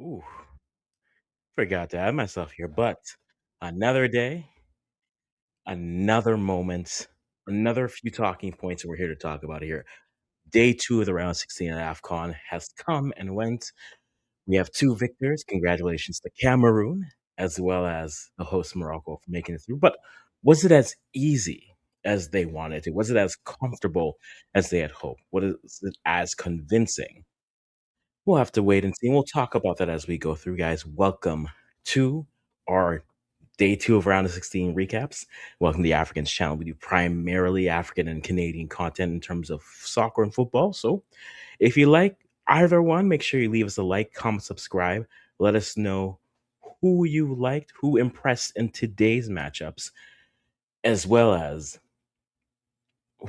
Ooh, forgot to add myself here, but another day, another moment, another few talking points that we're here to talk about here. Day two of the round 16 at AFCON has come and went. We have two victors. Congratulations to Cameroon, as well as the host Morocco for making it through. But was it as easy as they wanted to? Was it as comfortable as they had hoped? Was it as convincing? We'll have to wait and see. And we'll talk about that as we go through, guys. Welcome to our day two of round of 16 recaps. Welcome to the Africans channel. We do primarily African and Canadian content in terms of soccer and football. So if you like either one, make sure you leave us a like, comment, subscribe. Let us know who you liked, who impressed in today's matchups, as well as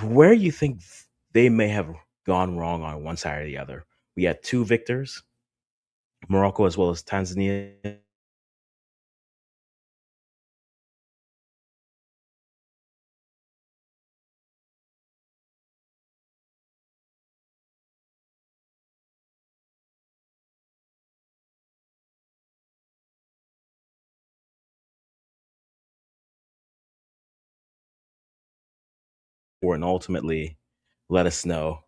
where you think they may have gone wrong on one side or the other. We had two victors, Morocco as well as Tanzania. And ultimately let us know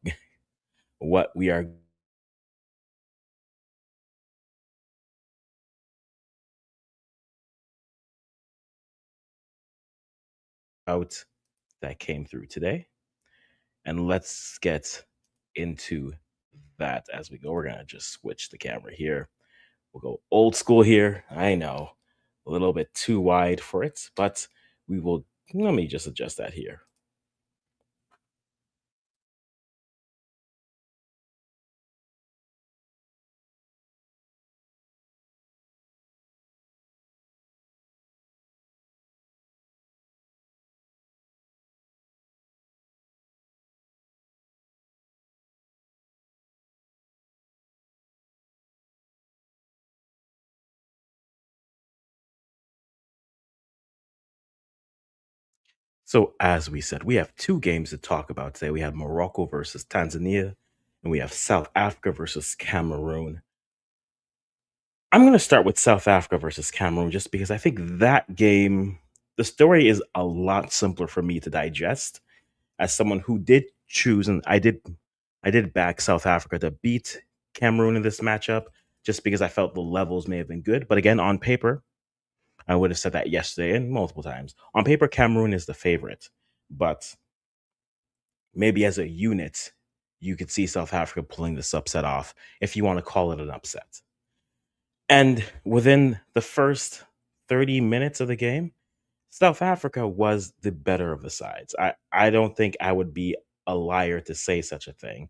what we are out that came through today. And let's get into that as we go. We're going to just switch the camera here. We'll go old school here. I know, a little bit too wide for it, but we will. Let me just adjust that here. So, as we said, we have two games to talk about today. We have Morocco versus Tanzania, and we have South Africa versus Cameroon. I'm going to start with South Africa versus Cameroon just because I think that game, the story is a lot simpler for me to digest as someone who did choose, and I did back South Africa to beat Cameroon in this matchup just because I felt the levels may have been good. But again, on paper, I would have said that yesterday and multiple times. On paper, Cameroon is the favorite, but maybe as a unit, you could see South Africa pulling this upset off if you want to call it an upset. And within the first 30 minutes of the game, South Africa was the better of the sides. I don't think I would be a liar to say such a thing.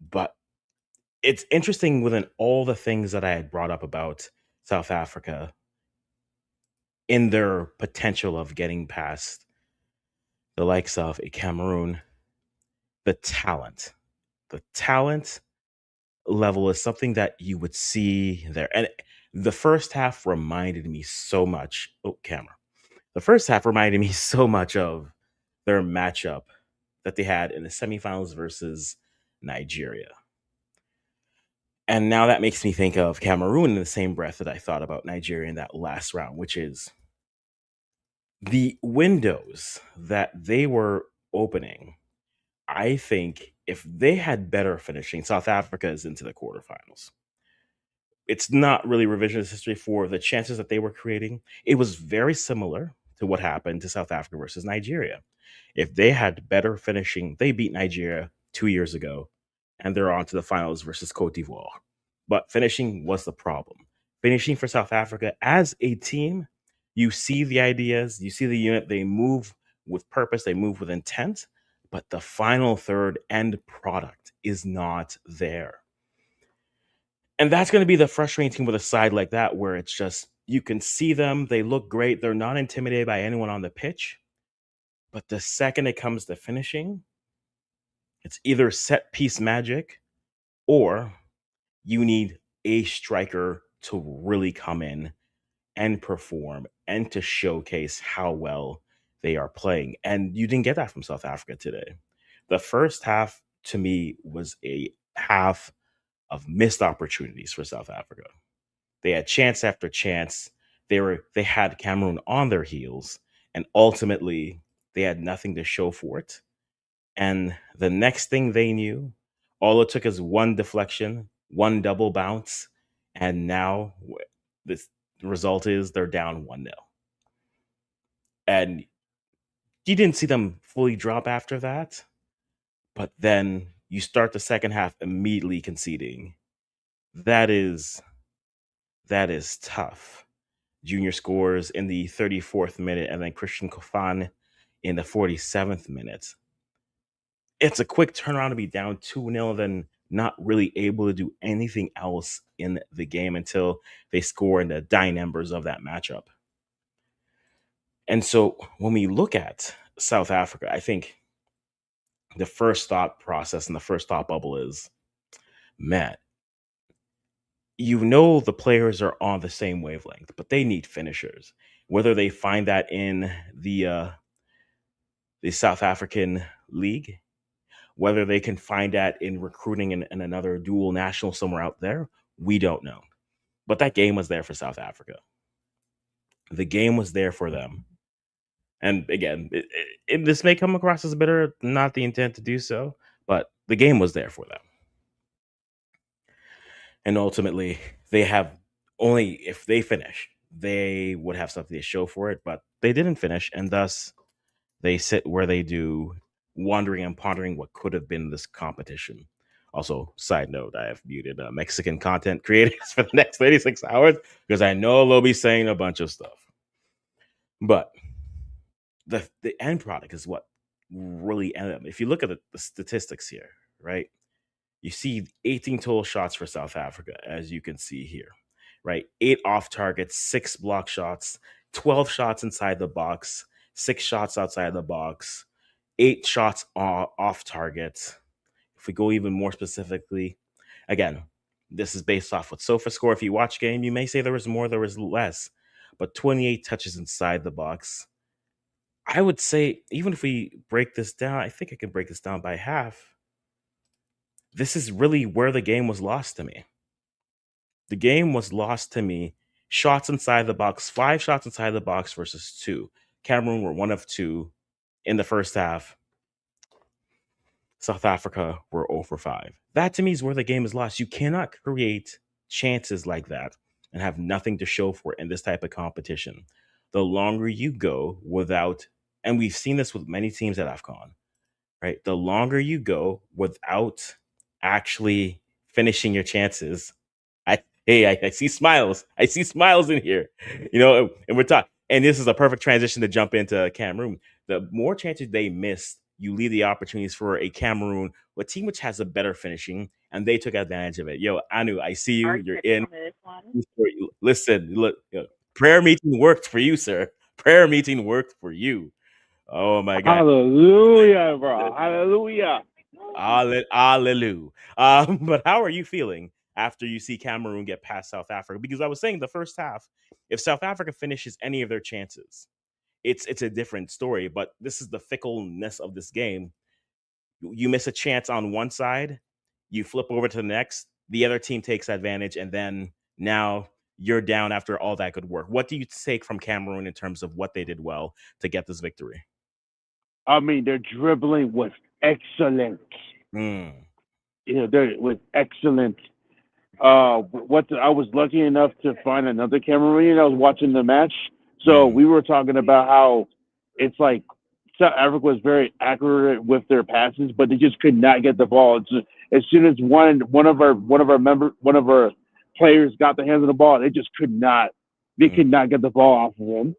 But it's interesting within all the things that I had brought up about South Africa in their potential of getting past the likes of a Cameroon, the talent. The talent level is something that you would see there. And the first half reminded me so much. Oh, camera. The first half reminded me so much of their matchup that they had in the semifinals versus Nigeria. And now that makes me think of Cameroon in the same breath that I thought about Nigeria in that last round, which is The windows that they were opening, I think if they had better finishing, South Africa is into the quarterfinals. It's not really revisionist history for the chances that they were creating. It was very similar to what happened to South Africa versus Nigeria. If they had better finishing, they beat Nigeria 2 years ago, and they're on to the finals versus Cote d'Ivoire. But finishing was the problem. Finishing for South Africa as a team, you see the ideas, you see the unit, they move with purpose, they move with intent, but the final third end product is not there. And that's going to be the frustrating thing with a side like that, where it's just you can see them, they look great, they're not intimidated by anyone on the pitch. But the second it comes to finishing, it's either set piece magic or you need a striker to really come in and perform and to showcase how well they are playing. And you didn't get that from South Africa today. The first half to me was a half of missed opportunities for South Africa. They had chance after chance. They had Cameroon on their heels, and ultimately they had nothing to show for it. And the next thing they knew, all it took is one deflection, one double bounce, and now this the result is they're down 1-0. And you didn't see them fully drop after that, but then you start the second half immediately conceding. That is that is tough. Junior scores in the 34th minute, and then Christian Kofan in the 47th minute. It's a quick turnaround to be down 2-0, then not really able to do anything else in the game until they score in the dying embers of that matchup. And so when we look at South Africa, I think the first thought process and the first thought bubble is, man, you know the players are on the same wavelength, but they need finishers. Whether they find that in the South African league, whether they can find that in recruiting in another dual national somewhere out there, we don't know. But that game was there for South Africa. The game was there for them. And again, this may come across as bitter, not the intent to do so, but the game was there for them. And ultimately, they have only if they finish, they would have something to show for it, but they didn't finish, and thus they sit where they do, wondering and pondering what could have been this competition. Also, side note, I have muted Mexican content creators for the next 36 hours because I know they'll be saying a bunch of stuff. But the end product is what really ended up. If you look at the statistics here, right, you see 18 total shots for South Africa, as you can see here, right? 8 off targets, 6 block shots, 12 shots inside the box, 6 shots outside the box, 8 shots off target. If we go even more specifically, again, this is based off what SofaScore. Score. If you watch game, you may say there was more, there was less, but 28 touches inside the box. I would say, even if we break this down, I think I can break this down by half. This is really where the game was lost to me. The game was lost to me. Shots inside the box, 5 shots inside the box versus 2. Cameroon were 1 of 2 in the first half. South Africa were 0 for 5. That to me is where the game is lost. You cannot create chances like that and have nothing to show for it in this type of competition. The longer you go without, and we've seen this with many teams at AFCON, right? The longer you go without actually finishing your chances. I see smiles. I see smiles in here. And we're talking. And this is a perfect transition to jump into Cameroon. The more chances they miss, you leave the opportunities for a Cameroon, a team which has a better finishing, and they took advantage of it. Yo, Anu, I see you. You're in. Listen, look, prayer meeting worked for you, sir. Prayer meeting worked for you. Oh my God. Hallelujah, bro. Hallelujah. Hallelujah. But how are you feeling after you see Cameroon get past South Africa? Because I was saying the first half, if South Africa finishes any of their chances, it's a different story. But this is the fickleness of this game. You miss a chance on one side, you flip over to the next, the other team takes advantage, and then now you're down after all that good work. What do you take from Cameroon in terms of what they did well to get this victory? I mean, their dribbling was excellent. Mm, There was excellent. I was lucky enough to find another Cameroonian. I was watching the match, so mm, we were talking about how it's like South Africa was very accurate with their passes, but they just could not get the ball. As soon as one of our players got the hands on the ball, they just could not. They could mm, not get the ball off of them.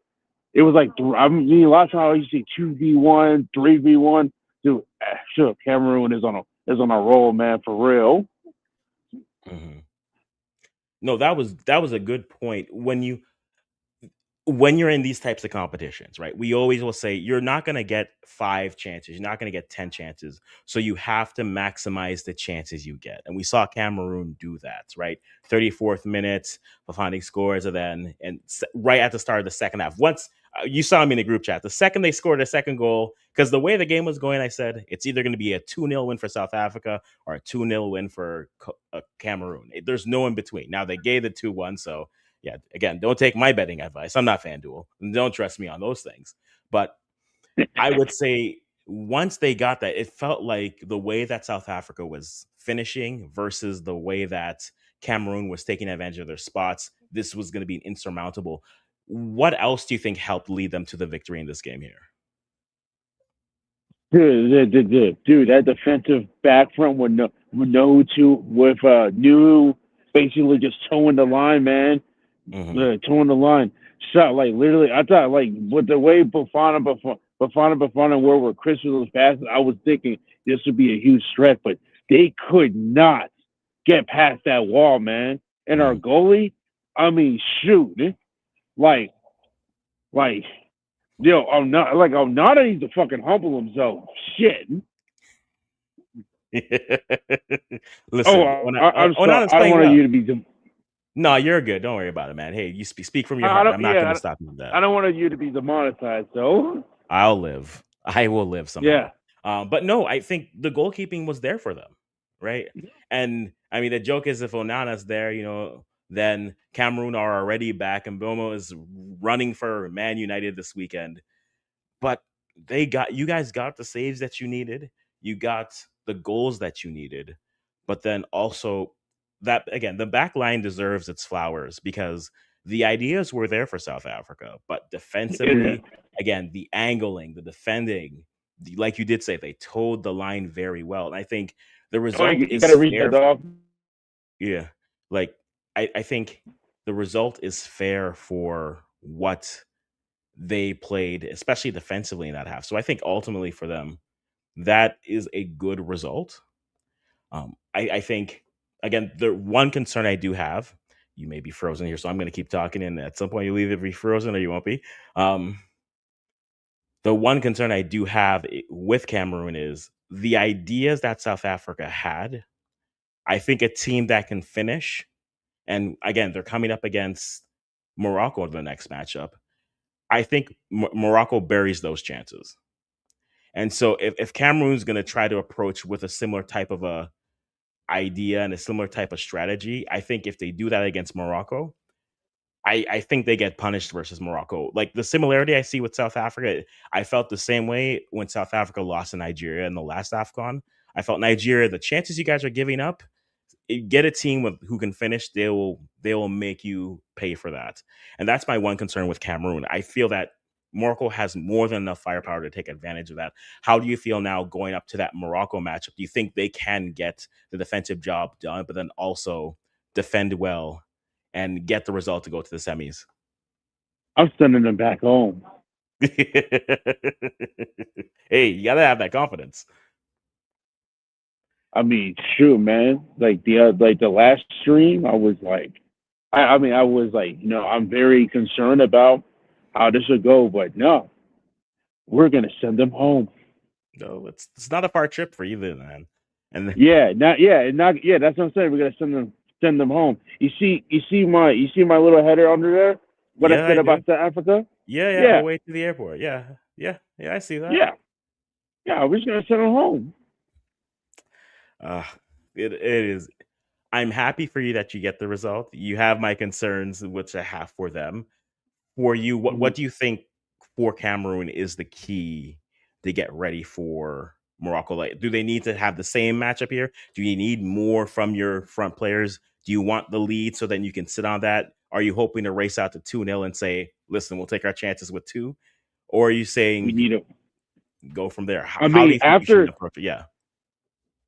It was like I mean, last time I used to see 2v1, 3v1. Dude, sure, Cameroon is on a roll, man, for real. mhm. No, that was a good point. When you're in these types of competitions, right? We always will say you're not going to get 5 chances, you're not going to get 10 chances. So you have to maximize the chances you get. And we saw Cameroon do that, right? 34th minute, Fafani scores, and then right at the start of the second half. Once you saw me in the group chat, the second they scored a second goal, because the way the game was going, I said it's either going to be a 2-0 win for South Africa or a 2-0 win for Cameroon. There's no in between. Now they gave the 2-1, so yeah, again, don't take my betting advice. I'm not FanDuel. Don't trust me on those things. But I would say once they got that, it felt like the way that South Africa was finishing versus the way that Cameroon was taking advantage of their spots, this was going to be insurmountable. What else do you think helped lead them to the victory in this game here? Dude, that defensive back front with new basically just towing the line, man. Hmm. Towing the line. Shot like literally. I thought like with the way Bafana where Chris was passing, I was thinking this would be a huge stretch, but they could not get past that wall, man. And our Hmm. goalie, I mean, shoot, like like I'm not needs to fucking humble himself. Shit. Oh, Listen, I'm sorry. Onana's I don't playing want well. you to be. No, you're good. Don't worry about it, man. Hey, you speak from your I heart. don't. I'm not going to Yeah, stop you from that. I don't want you to be demonetized. So I'll live. I will live somehow. yeah, But no, I think the goalkeeping was there for them, right? And I mean, the joke is if Onana's there, then Cameroon are already back, and Bomo is running for Man United this weekend. But you guys got the saves that you needed. You got the goals that you needed. But then also that again, the back line deserves its flowers because the ideas were there for South Africa, but yeah. defensively, again, the angling, the defending, like you did say, they towed the line very well. And I think the Oh, result you got is to reach that fair. dog. Yeah. Like I think the result is fair for what they played, especially defensively in that half. So I think ultimately for them, that is a good result. I think again, the one concern I do have, you may be frozen here, so I'm going to keep talking, and at some point you'll either be frozen or you won't be. Um, the one concern I do have with Cameroon is the ideas that South Africa had. I think a team that can finish, and again, they're coming up against Morocco in the next matchup. I think Morocco buries those chances. And so if Cameroon's going to try to approach with a similar type of a idea and a similar type of strategy, I think if they do that against Morocco, I think they get punished versus Morocco. Like the similarity I see with South Africa, I felt the same way when South Africa lost to Nigeria in the last AFCON. I felt Nigeria, the chances you guys are giving up, get a team who can finish, they will make you pay for that. And that's my one concern with Cameroon. I feel that Morocco has more than enough firepower to take advantage of that. How do you feel now going up to that Morocco matchup? Do you think they can get the defensive job done, but then also defend well and get the result to go to the semis? I'm sending them back home. Hey, you gotta have that confidence. I mean, shoot, man. Like the last stream, I was like, I'm very concerned about how this would go, but no, we're gonna send them home. No, it's not a far trip for you, then, man. And Not yeah. That's what I'm saying. We're gonna send them home. You see my little header under there. What I yeah, said I do. about South Africa? Yeah, yeah, Yeah, away to the airport. Yeah, yeah, yeah, I see that. yeah, yeah. We're just gonna send them home. Uh, it is. I'm happy for you that you get the result. You have my concerns, which I have for them. For you, what Mhm. do you think for Cameroon is the key to get ready for Morocco? Like, do they need to have the same matchup here? Do you need more from your front players? Do you want the lead so then you can sit on that? Are you hoping to race out to 2-0 and say, listen, we'll take our chances with two? Or are you We saying need a. go from there? I How do mean, you think you should after approach it? Yeah.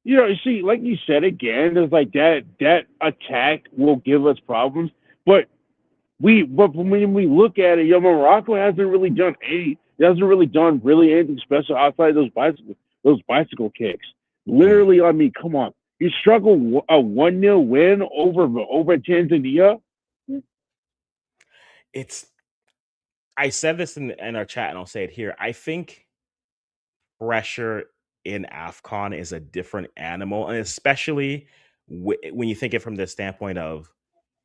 you see, like you said again, there's like that attack will give us problems, but but when we look at it, Morocco hasn't really done any. It hasn't really done really anything special outside those bicycle kicks. Mm. Literally, I mean, come on, you struggle a 1-0 win over Tanzania. It's I said this in our chat and I'll say it here. I think pressure in AFCON is a different animal, and especially when you think it from the standpoint of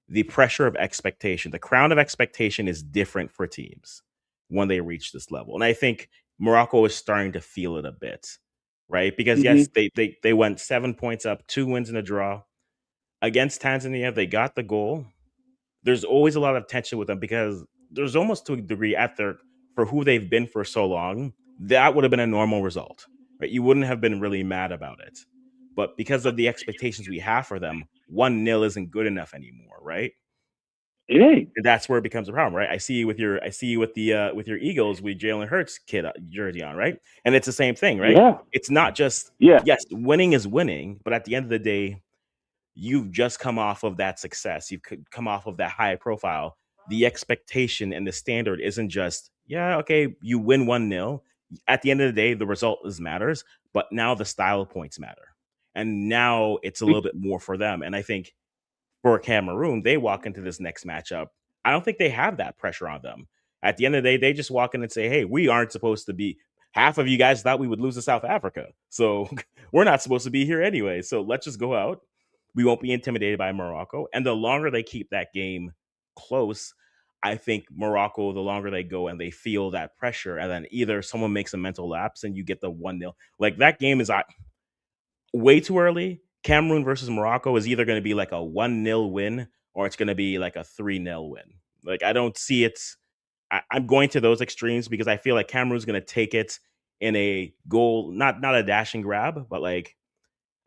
the pressure of expectation. The crown of expectation is different for teams when they reach this level, and I think Morocco is starting to feel it a bit, right? Because Mm-hmm. yes, they went 7 points up, 2 wins and a draw against Tanzania. They got the goal. There's always a lot of tension with them because there's almost to a degree at their for who they've been for so long, that would have been a normal result. Right? You wouldn't have been really mad about it. But because of the expectations we have for them, 1-0 isn't good enough anymore, right? It ain't. And that's where it becomes a problem, right? I see you with your Eagles with Jalen Hurts kid jersey on, right? And it's the same thing, right? Yeah, It's not just yeah. yes, winning is winning, but at the end of the day, you've just come off of that success. You've come off of that high profile. The expectation and the standard isn't just, yeah, okay, you win 1-0. At the end of the day, the result is matters, but now the style points matter. And now it's a little bit more for them. And I think for Cameroon, they walk into this next matchup. I don't think they have that pressure on them. At the end of the day, they just walk in and say, hey, we aren't supposed to be. Half of you guys thought we would lose to South Africa. So we're not supposed to be here anyway. So let's just go out. We won't be intimidated by Morocco. And the longer they keep that game close, I think Morocco, the longer they go and they feel that pressure, and then either someone makes a mental lapse and you get the 1-0. Like that game is way too early. Cameroon versus Morocco is either going to be like a 1-0 win or it's going to be like a 3-0 win. Like I don't see it. I'm going to those extremes because I feel like Cameroon's going to take it in a goal, not a dashing grab, but like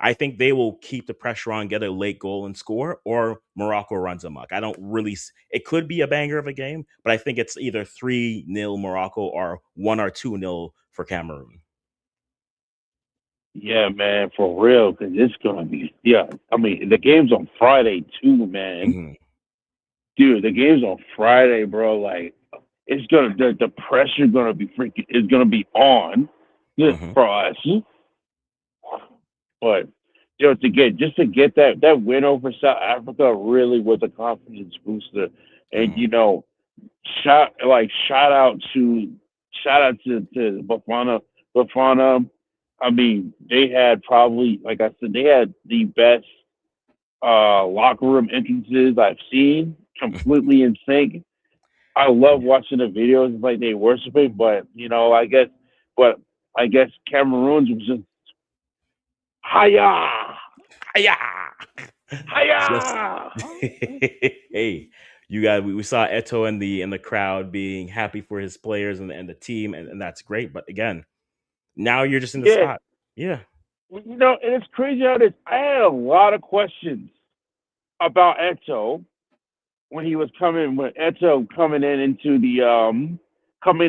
I think they will keep the pressure on, get a late goal and score, or Morocco runs amok. I don't really. It could be a banger of a game, but I think it's either 3-0 Morocco or 1 or 2-0 for Cameroon. Yeah, man, for real, because it's gonna be. Yeah, I mean, the game's on Friday too, man. Mhm. Dude, the game's on Friday, bro. Like, it's gonna the pressure gonna be freaking is gonna be on Mhm. for us. But to get that win over South Africa really was a confidence booster, and Mhm. shout out to Bafana. I mean, they had probably, like I said, they had the best locker room entrances I've seen. Completely in sync. I love Yeah. watching the videos like they worshiping, but but I guess Cameroon's was just hiya, Yeah. Just hiya. hey, you got we saw Eto in the crowd being happy for his players and the team, and that's great. But again, now you're just in the Yeah, spot. Yeah. and it's crazy how this. I had a lot of questions about Eto when Eto coming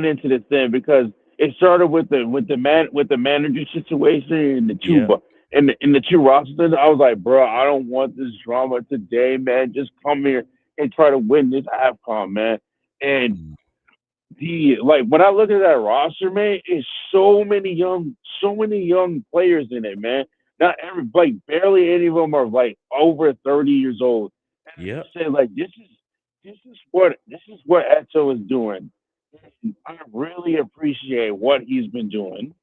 into this thing because it started with the manager situation and Yeah. the two rosters. I was like, bro, I don't want this drama today, man. Just come here and try to win this AFCON, man. And Mm. the like when I look at that roster, man, it's so many young players in it, man. Not every like barely any of them are like over 30 years old. And I Yep. just say like this is what Eto is doing. I really appreciate what he's been doing.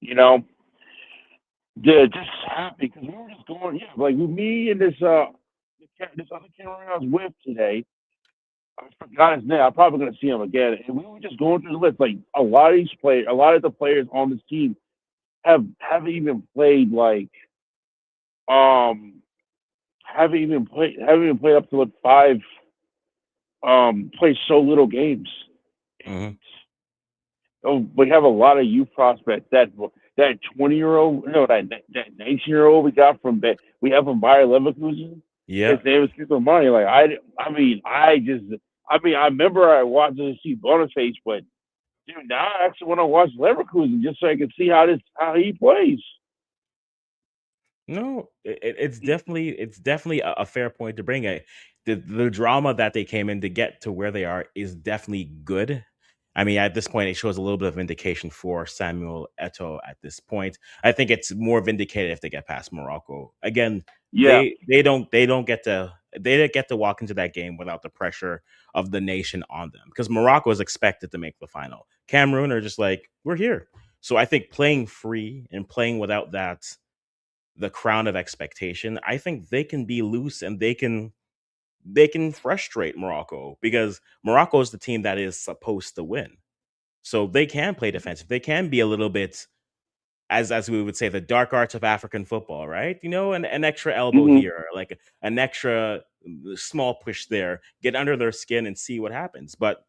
You know, just happy because we were just going, yeah, like with me and this other camera I was with today. I forgot his name. I'm probably going to see him again. And we were just going through the list. Like a lot of the players on this team haven't even played like haven't even played up to like five. Play so little games, Hmm. and we have a lot of youth prospects. That 20-year-old, no, that 19-year-old we got from we have from Bayer Leverkusen. Yeah. His name is Christopher Money. Like I remember I wanted to see Boniface, but dude, now I actually want to watch Leverkusen just so I can see how he plays. No, it's definitely a fair point to bring. The drama that they came in to get to where they are is definitely good. I mean, at this point, it shows a little bit of vindication for Samuel Eto'o. At this point, I think it's more vindicated if they get past Morocco. Again, Yeah. they didn't get to walk into that game without the pressure of the nation on them because Morocco is expected to make the final. Cameroon are just like, we're here. So I think playing free and playing without the crown of expectation, I think they can be loose and they can frustrate Morocco because Morocco is the team that is supposed to win. So they can play defensive. They can be a little bit, as we would say, the dark arts of African football, right? An extra elbow Hmm. here, like an extra small push there, get under their skin and see what happens. But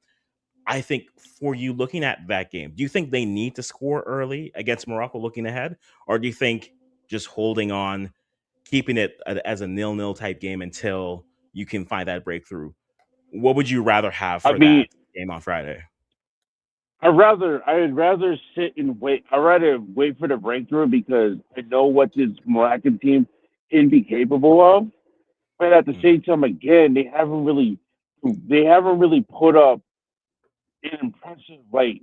I think for you looking at that game, do you think they need to score early against Morocco looking ahead? Or do you think just holding on, keeping it as a nil-nil type game until you can find that breakthrough? What would you rather have I for that mean, game on Friday? I'd rather sit and wait. I'd rather wait for the breakthrough because I know what this Moroccan team can be capable of. But at the Mm, same time, again, they haven't really put up an impressive like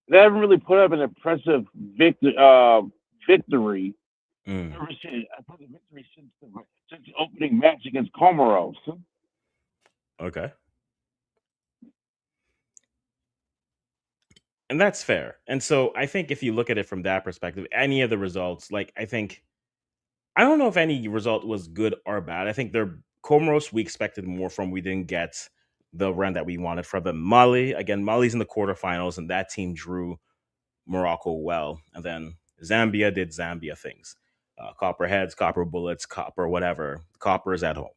they haven't really put up an impressive victory mm, ever since since the opening match against Comoros. okay. And that's fair. And so I think if you look at it from that perspective, any of the results, like I don't know if any result was good or bad. I think they're Comoros we expected more from. We didn't get the run that we wanted from them. Mali, again, Mali's in the quarterfinals, and that team drew Morocco well. And then Zambia did Zambia things. Copper heads, copper bullets, copper whatever. Copper is at home.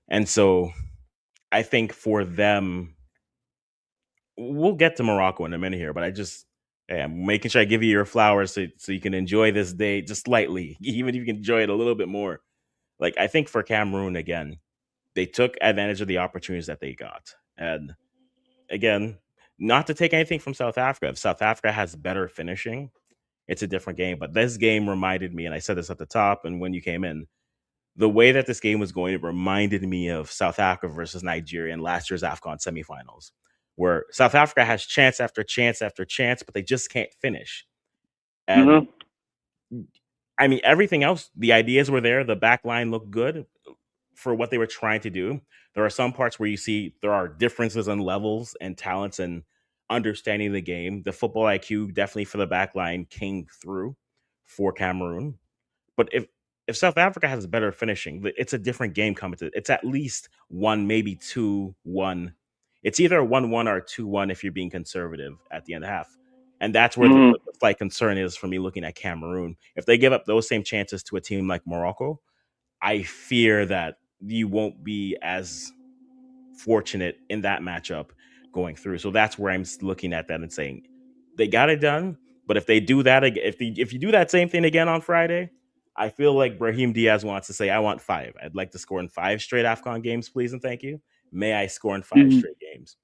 And so I think for them, we'll get to Morocco in a minute here, but hey, I'm making sure I give you your flowers so you can enjoy this day just lightly, even if you can enjoy it a little bit more. Like I think for Cameroon again, they took advantage of the opportunities that they got. And again, not to take anything from South Africa. If South Africa has better finishing, it's a different game. But this game reminded me, and I said this at the top and when you came in, the way that this game was going, it reminded me of South Africa versus Nigeria in last year's AFCON semifinals, where South Africa has chance after chance after chance, but they just can't finish. And Mm-hmm. I mean, everything else, the ideas were there. The back line looked good for what they were trying to do. There are some parts where you see there are differences in levels and talents and understanding the game. The football IQ definitely for the back line came through for Cameroon. But if South Africa has better finishing, it's a different game coming to it. It's at least one, maybe 2-1. It's either a 1-1 or a 2-1 if you're being conservative at the end of the half. And that's where Mm-hmm. the slight concern is for me looking at Cameroon. If they give up those same chances to a team like Morocco, I fear that you won't be as fortunate in that matchup going through. So that's where I'm looking at that and saying they got it done. But if they do that, if you do that same thing again on Friday, I feel like Brahim Diaz wants to say, "I want five. I'd like to score in five straight Afcon games, please and thank you. May I score in five Mm-hmm. straight games?"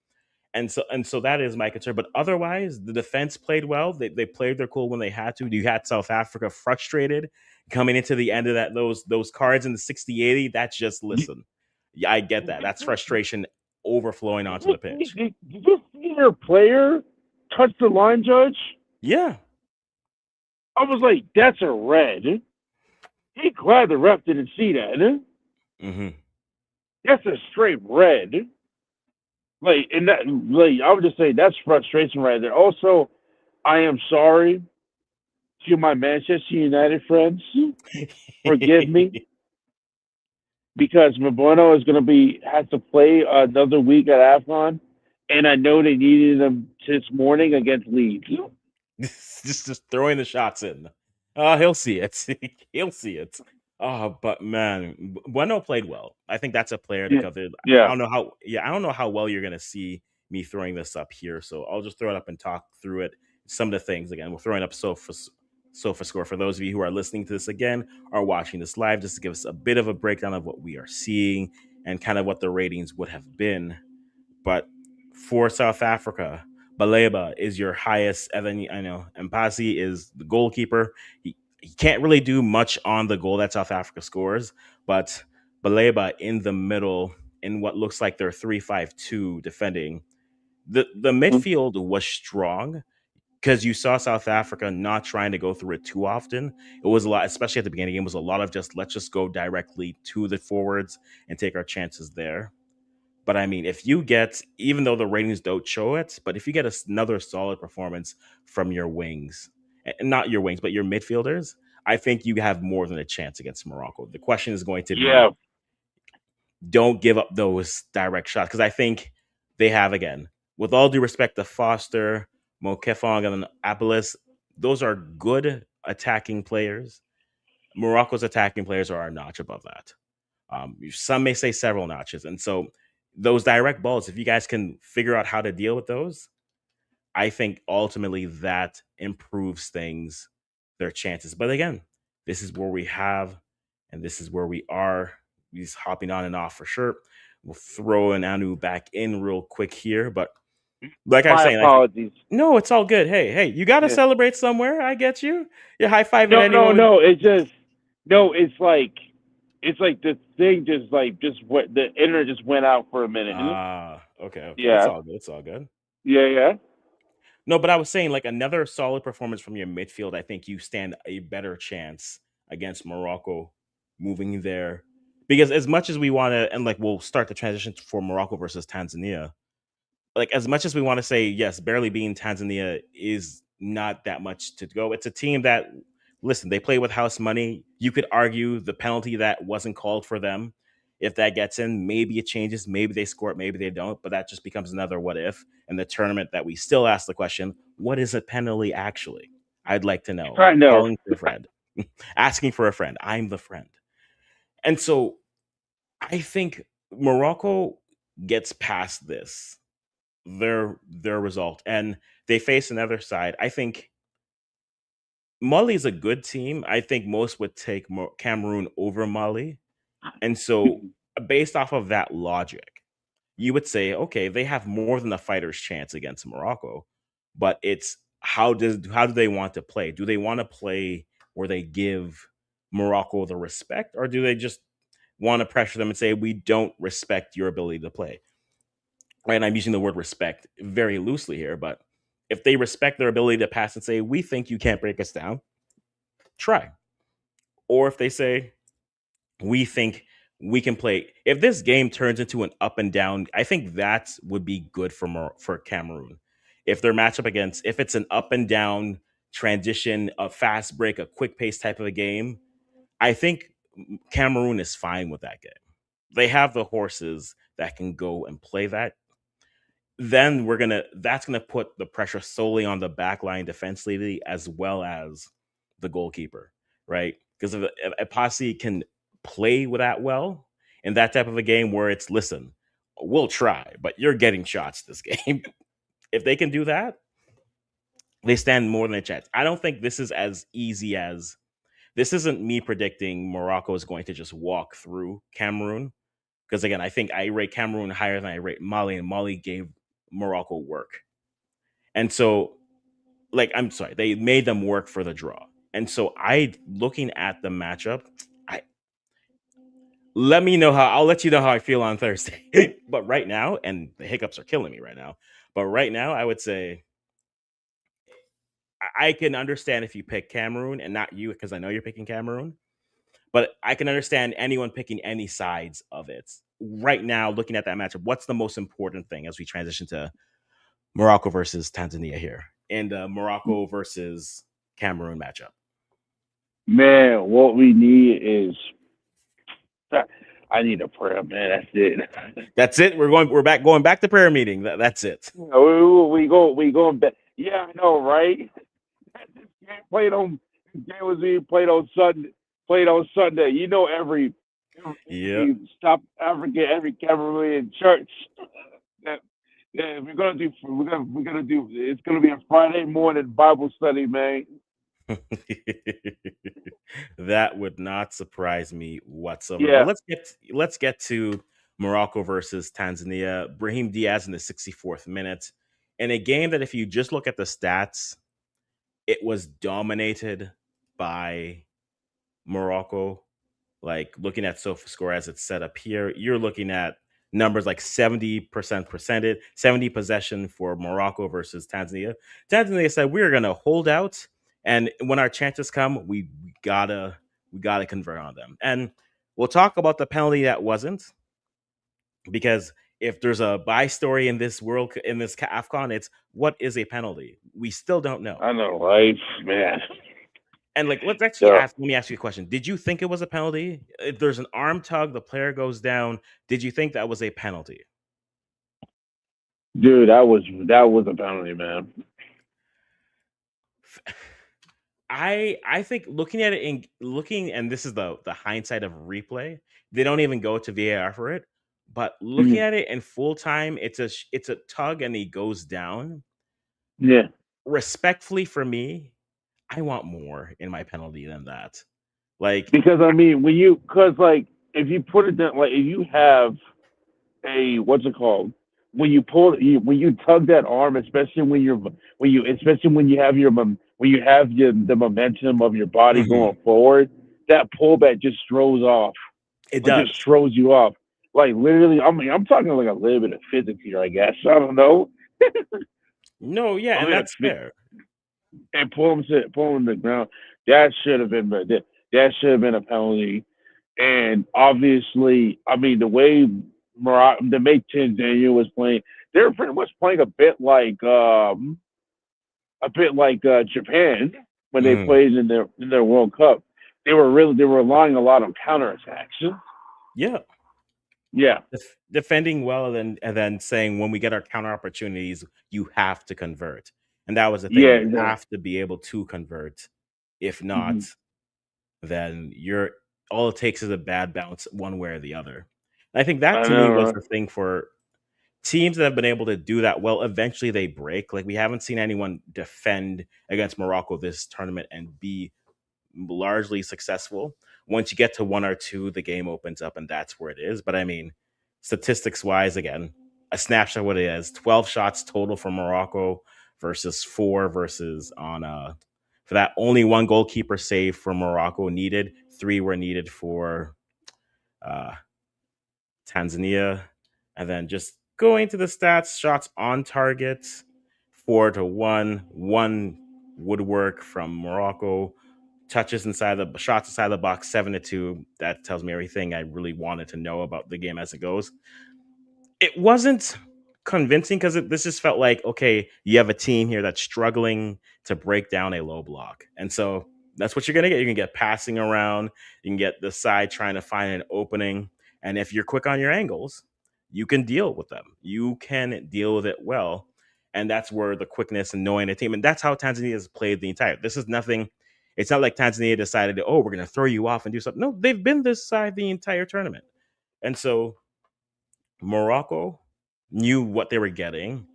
And so that is my concern. But otherwise, the defense played well. They played their cool when they had to. You had South Africa frustrated coming into the end of that those cards in the 60-80. That's just listen. Yeah, I get that. That's frustration overflowing onto the pitch. Did you see your player touch the line judge? Yeah. I was like, that's a red. He glad the ref didn't see that. Hmm. That's a straight red. And that, I would just say that's frustration right there. Also, I am sorry to my Manchester United friends. Forgive me because Mabueno is going to has to play another week at AFCON, and I know they needed him this morning against Leeds. just throwing the shots in. He'll see it. He'll see it. Oh, but man, Bueno played well. I think that's a player to Yeah, cover. I yeah. don't know how. Yeah, I don't know how well you're gonna see me throwing this up here. So I'll just throw it up and talk through it. Some of the things again. We're throwing up sofa score for those of you who are listening to this again or watching this live, just to give us a bit of a breakdown of what we are seeing and kind of what the ratings would have been. But for South Africa, Baleba is your highest. Evan, I know Mpasi is the goalkeeper. He can't really do much on the goal that South Africa scores, but Baleba in the middle in what looks like their 3-5-2 defending. The midfield was strong because you saw South Africa not trying to go through it too often. It was a lot, especially at the beginning of the game, was a lot of just let's just go directly to the forwards and take our chances there. But I mean, if you get, even though the ratings don't show it, but if you get another solid performance from your wings, and not your wings, but your midfielders, I think you have more than a chance against Morocco. The question is going to be Yeah. don't give up those direct shots because I think they have, again, with all due respect to Foster, Mokefong, and Apolis, those are good attacking players. Morocco's attacking players are a notch above that. Some may say several notches. And so those direct balls, if you guys can figure out how to deal with those, I think ultimately that improves things, their chances. But again, this is where we have, and this is where we are. He's hopping on and off for sure. We'll throw an Anu back in real quick here. But like I was My saying, I think apologies. no, it's all good. Hey, you got to Yeah. celebrate somewhere. I get you. You're high fiving No, no, anyone with no. It's just no. It's like the thing just what the internet just went out for a minute. And okay. It's yeah, all good. It's all good. yeah, yeah. No, but I was saying like another solid performance from your midfield. I think you stand a better chance against Morocco moving there. Because as much as we want to, and like we'll start the transition for Morocco versus Tanzania, like as much as we want to say yes, barely being Tanzania is not that much to go. It's a team that listen, they play with house money. You could argue the penalty that wasn't called for them. If that gets in, maybe it changes, maybe they score it, maybe they don't, but that just becomes another what if. And the tournament that we still ask the question, what is a penalty actually? I'd like to know. I know. Calling for a friend, asking for a friend. I'm the friend. And so I think Morocco gets past this their result and they face another side. I think Mali is a good team. I think most would take Cameroon over Mali. And so based off of that logic, you would say, okay, they have more than a fighter's chance against Morocco, but it's how do they want to play? Do they want to play where they give Morocco the respect, or do they just want to pressure them and say we don't respect your ability to play? Right, and I'm using the word respect very loosely here, but if they respect their ability to pass and say, we think you can't break us down, try. Or if they say, we think we can play. If this game turns into an up and down, I think that would be good for Cameroon. If their matchup against, if it's an up and down transition, a fast break, a quick pace type of a game, I think Cameroon is fine with that game. They have the horses that can go and play that. Then that's gonna put the pressure solely on the back line defensively as well as the goalkeeper, right? Because if a posse can play with that well in that type of a game where it's listen, we'll try, but you're getting shots this game. If they can do that, they stand more than a chance. I don't think this is as easy as this isn't me predicting Morocco is going to just walk through Cameroon. Because again, I think I rate Cameroon higher than I rate Mali, and Mali gave Morocco work. And so, like, I'm sorry, they made them work for the draw. And so, looking at the matchup, I let me know how I'll let you know how I feel on Thursday. But right now, and the hiccups are killing me right now. But right now, I would say I can understand if you pick Cameroon and not you, because I know you're picking Cameroon. But I can understand anyone picking any sides of it. Right now, looking at that matchup, what's the most important thing as we transition to Morocco versus Tanzania here and Morocco versus Cameroon matchup? Man, what we need is I need a prayer, man. That's it. That's it. Going back to prayer meeting. That's it. We going back. Yeah, I know, right? This game played on. This game was being played on Sunday. played on Sunday. You know, Yeah. every South African, every Cameroonian church that yeah, we're gonna do. It's gonna be a Friday morning Bible study, man. That would not surprise me whatsoever. But Yeah, let's get to Morocco versus Tanzania. Brahim Diaz in the 64th minute. In a game that if you just look at the stats, it was dominated by Morocco. Like looking at SofaScore as it's set up here, you're looking at numbers like 70% percentage, 70 possession for Morocco versus Tanzania. Tanzania said we're gonna hold out, and when our chances come, we gotta convert on them. And we'll talk about the penalty that wasn't, because if there's a buy story in this world in this AFCON, it's what is a penalty? We still don't know. I know, right, man. And like, let's actually Yeah, ask. Let me ask you a question. Did you think it was a penalty? If there's an arm tug, the player goes down. Did you think that was a penalty? dude, that was a penalty, man. I think looking at it in looking, and this is the hindsight of replay. They don't even go to VAR for it. But looking Mhm. at it in full time, it's a tug and he goes down. Yeah, Respectfully for me, I want more in my penalty than that. Like, because I mean, because like if you put it down, like if you have a what's it called when you tug that arm, especially especially when you have the momentum of your body mhm, going forward, that pullback just throws off, it like just does. throws you off. Like literally, I mean, I'm talking like a little bit of physics here, I guess. I don't know. No, yeah, A and little that's bit, fair. and pull him to the ground. That should have been, that should have been a penalty. And obviously, I mean, the way the way Tanzania was playing, they were pretty much playing a bit like Japan when they Mhm. played in their World Cup. They were relying a lot on counterattacks. Yeah. Yeah, Defending well and then saying when we get our counter opportunities, you have to convert. And that was the thing. yeah, You exactly. have to be able to convert. If not, Mm-hmm. then you're all it takes is a bad bounce one way or the other. And I think that I to me was know. the thing for teams that have been able to do that well. Eventually they break. Like we haven't seen anyone defend against Morocco this tournament and be largely successful. Once you get to one or two, the game opens up and that's where it is. But I mean, statistics wise, again, a snapshot of what it is: 12 shots total for Morocco versus four versus on for that only one goalkeeper save for Morocco needed. Three were needed for uh Tanzania. And then just going to the stats, shots on target, 4-1, one woodwork from Morocco, touches inside the shots inside the box, 7-2. That tells me everything I really wanted to know about the game as it goes. It wasn't convincing because this just felt like, okay, you have a team here that's struggling to break down a low block. And so that's what you're going to get. You can get passing around, you can get the side trying to find an opening. And if you're quick on your angles, you can deal with them. You can deal with it well. And that's where the quickness and knowing the team, and that's how Tanzania has played the entire. This is nothing. It's not like Tanzania decided, oh, we're going to throw you off and do something. No, they've been this side the entire tournament. And so Morocco knew what they were getting.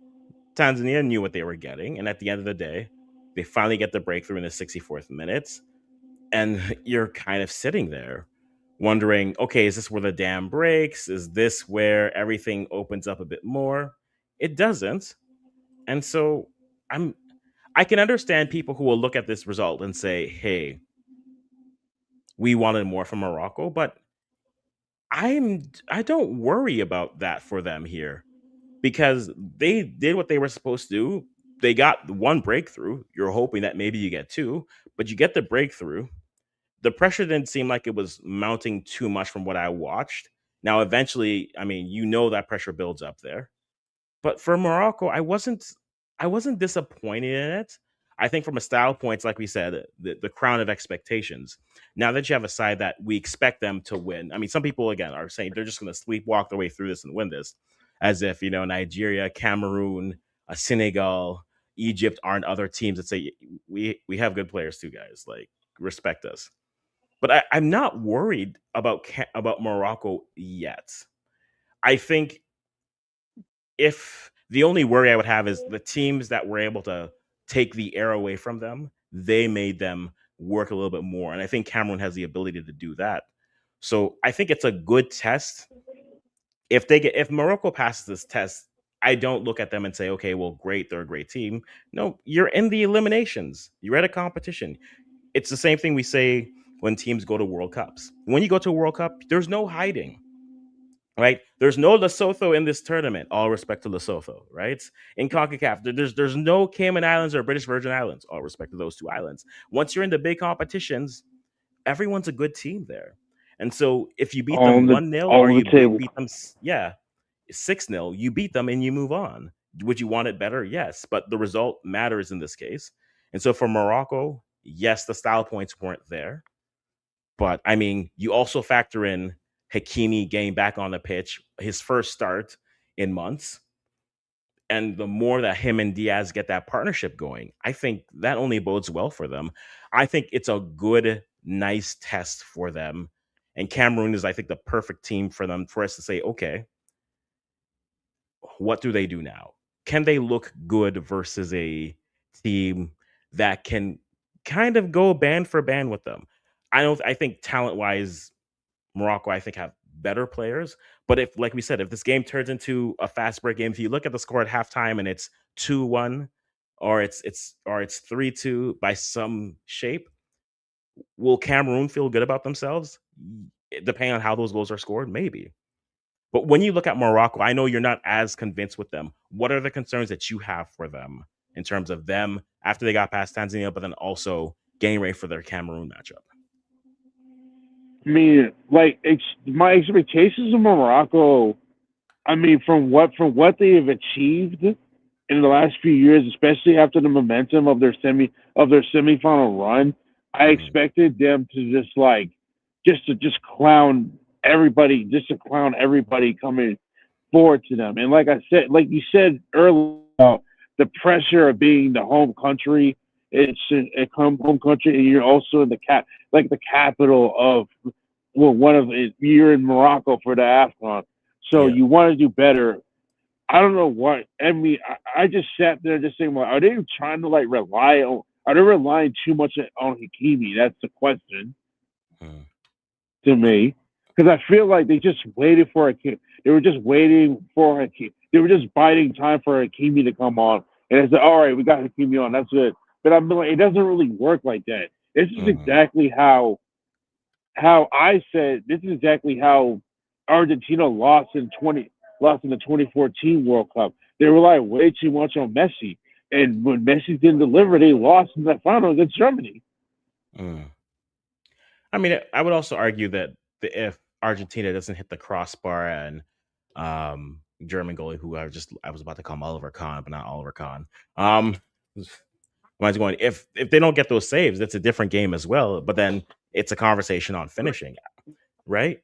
Tanzania knew what they were getting. And at the end of the day, they finally get the breakthrough in the 64th minutes. And you're kind of sitting there wondering, okay, is this where the dam breaks? Is this where everything opens up a bit more? It doesn't. And so I'm I can understand people who will look at this result and say, hey, we wanted more from Morocco, but I don't worry about that for them here because they did what they were supposed to do. They got one breakthrough. You're hoping that maybe you get two, but you get the breakthrough. The pressure didn't seem like it was mounting too much from what I watched. Now, eventually, I mean, that pressure builds up there. But for Morocco, I wasn't disappointed in it. I think from a style points, like we said, the crown of expectations. Now that you have a side that we expect them to win, I mean, some people again are saying they're just going to sleepwalk their way through this and win this, as if Nigeria, Cameroon, Senegal, Egypt aren't other teams that say we have good players too, guys. Like respect us. But I'm not worried about Morocco yet. I think if the only worry I would have is the teams that were able to take the air away from them, they made them work a little bit more. And I think Cameroon has the ability to do that. So I think it's a good test. If Morocco passes this test, I don't look at them and say, okay, well, great, they're a great team. No, you're in the eliminations. You're at a competition. It's the same thing we say when teams go to World Cups. When you go to a World Cup, there's no hiding, right? There's no Lesotho in this tournament. All respect to Lesotho, right? In CONCACAF, there's no Cayman Islands or British Virgin Islands. All respect to those two islands. Once you're in the big competitions, everyone's a good team there. And so if you beat All them on the 1-0 or all on the you table. beat them, yeah, 6-0, you beat them and you move on. Would you want it better? Yes, but the result matters in this case. And so for Morocco, yes, the style points weren't there. But I mean, you also factor in Hakimi getting back on the pitch, his first start in months. And the more that him and Diaz get that partnership going, I think that only bodes well for them. I think it's a good, nice test for them. And Cameroon is, I think, the perfect team for them for us to say, okay, what do they do now? Can they look good versus a team that can kind of go band for band with them? I think talent wise, Morocco, I think, have better players. But if, like we said, if this game turns into a fast break game, if you look at the score at halftime and it's 2-1 or it's 3-2 by some shape, will Cameroon feel good about themselves? Depending on how those goals are scored, maybe. But when you look at Morocco, I know you're not as convinced with them. What are the concerns that you have for them in terms of them after they got past Tanzania, but then also getting ready for their Cameroon matchup? I mean, like my expectations of Morocco. I mean, from what they have achieved in the last few years, especially after the momentum of their semifinal run, I Mhm. expected them to just clown everybody coming forward to them. And like you said earlier, about the pressure of being the home country, it's a home country, and you're also in the capital of one of it. You're in Morocco for the AFCON, so Yeah. you want to do better. I don't know what. I mean, I just sat there just saying, well, are they trying to rely on? Are they relying too much on Hakimi? That's the question Mhm. to me, because I feel like they just waited for Hakimi. They were just waiting for Hakimi. They were just biding time for Hakimi to come on, and it's like, all right, we got Hakimi on. That's it. But I'm like, it doesn't really work like that. This is Mhm. exactly how I said. This is exactly how Argentina lost in the 2014 World Cup. They relied way too much on Messi, and when Messi didn't deliver, they lost in the final against Germany. Mhm. I mean, I would also argue that if Argentina doesn't hit the crossbar and German goalie, who I was about to call him Oliver Kahn, but not Oliver Kahn. Reminds going if they don't get those saves, it's a different game as well. But then it's a conversation on finishing, right?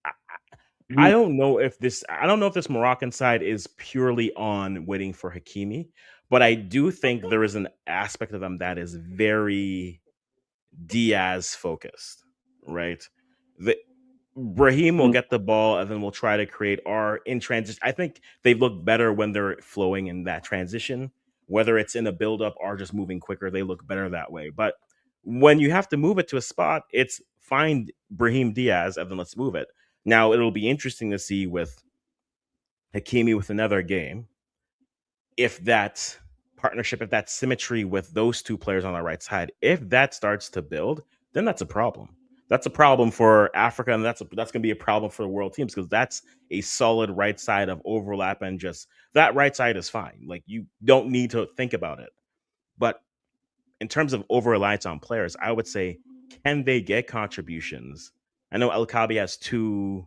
I, I Mhm. don't know if this Moroccan side is purely on waiting for Hakimi, but I do think there is an aspect of them that is very Diaz focused, right? The Brahim will Mhm. get the ball and then we'll try to create our in transition. I think they look better when they're flowing in that transition, whether it's in a build up or just moving quicker. They look better that way. But when you have to move it to a spot, it's find Brahim Diaz and then let's move it. Now it'll be interesting to see with Hakimi with another game if that partnership, if that symmetry with those two players on the right side, if that starts to build, then that's a problem. That's a problem for Africa, and that's going to be a problem for the world teams because that's a solid right side of overlap, and just that right side is fine. Like you don't need to think about it. But in terms of over reliance on players, I would say, can they get contributions? I know El Kabi has two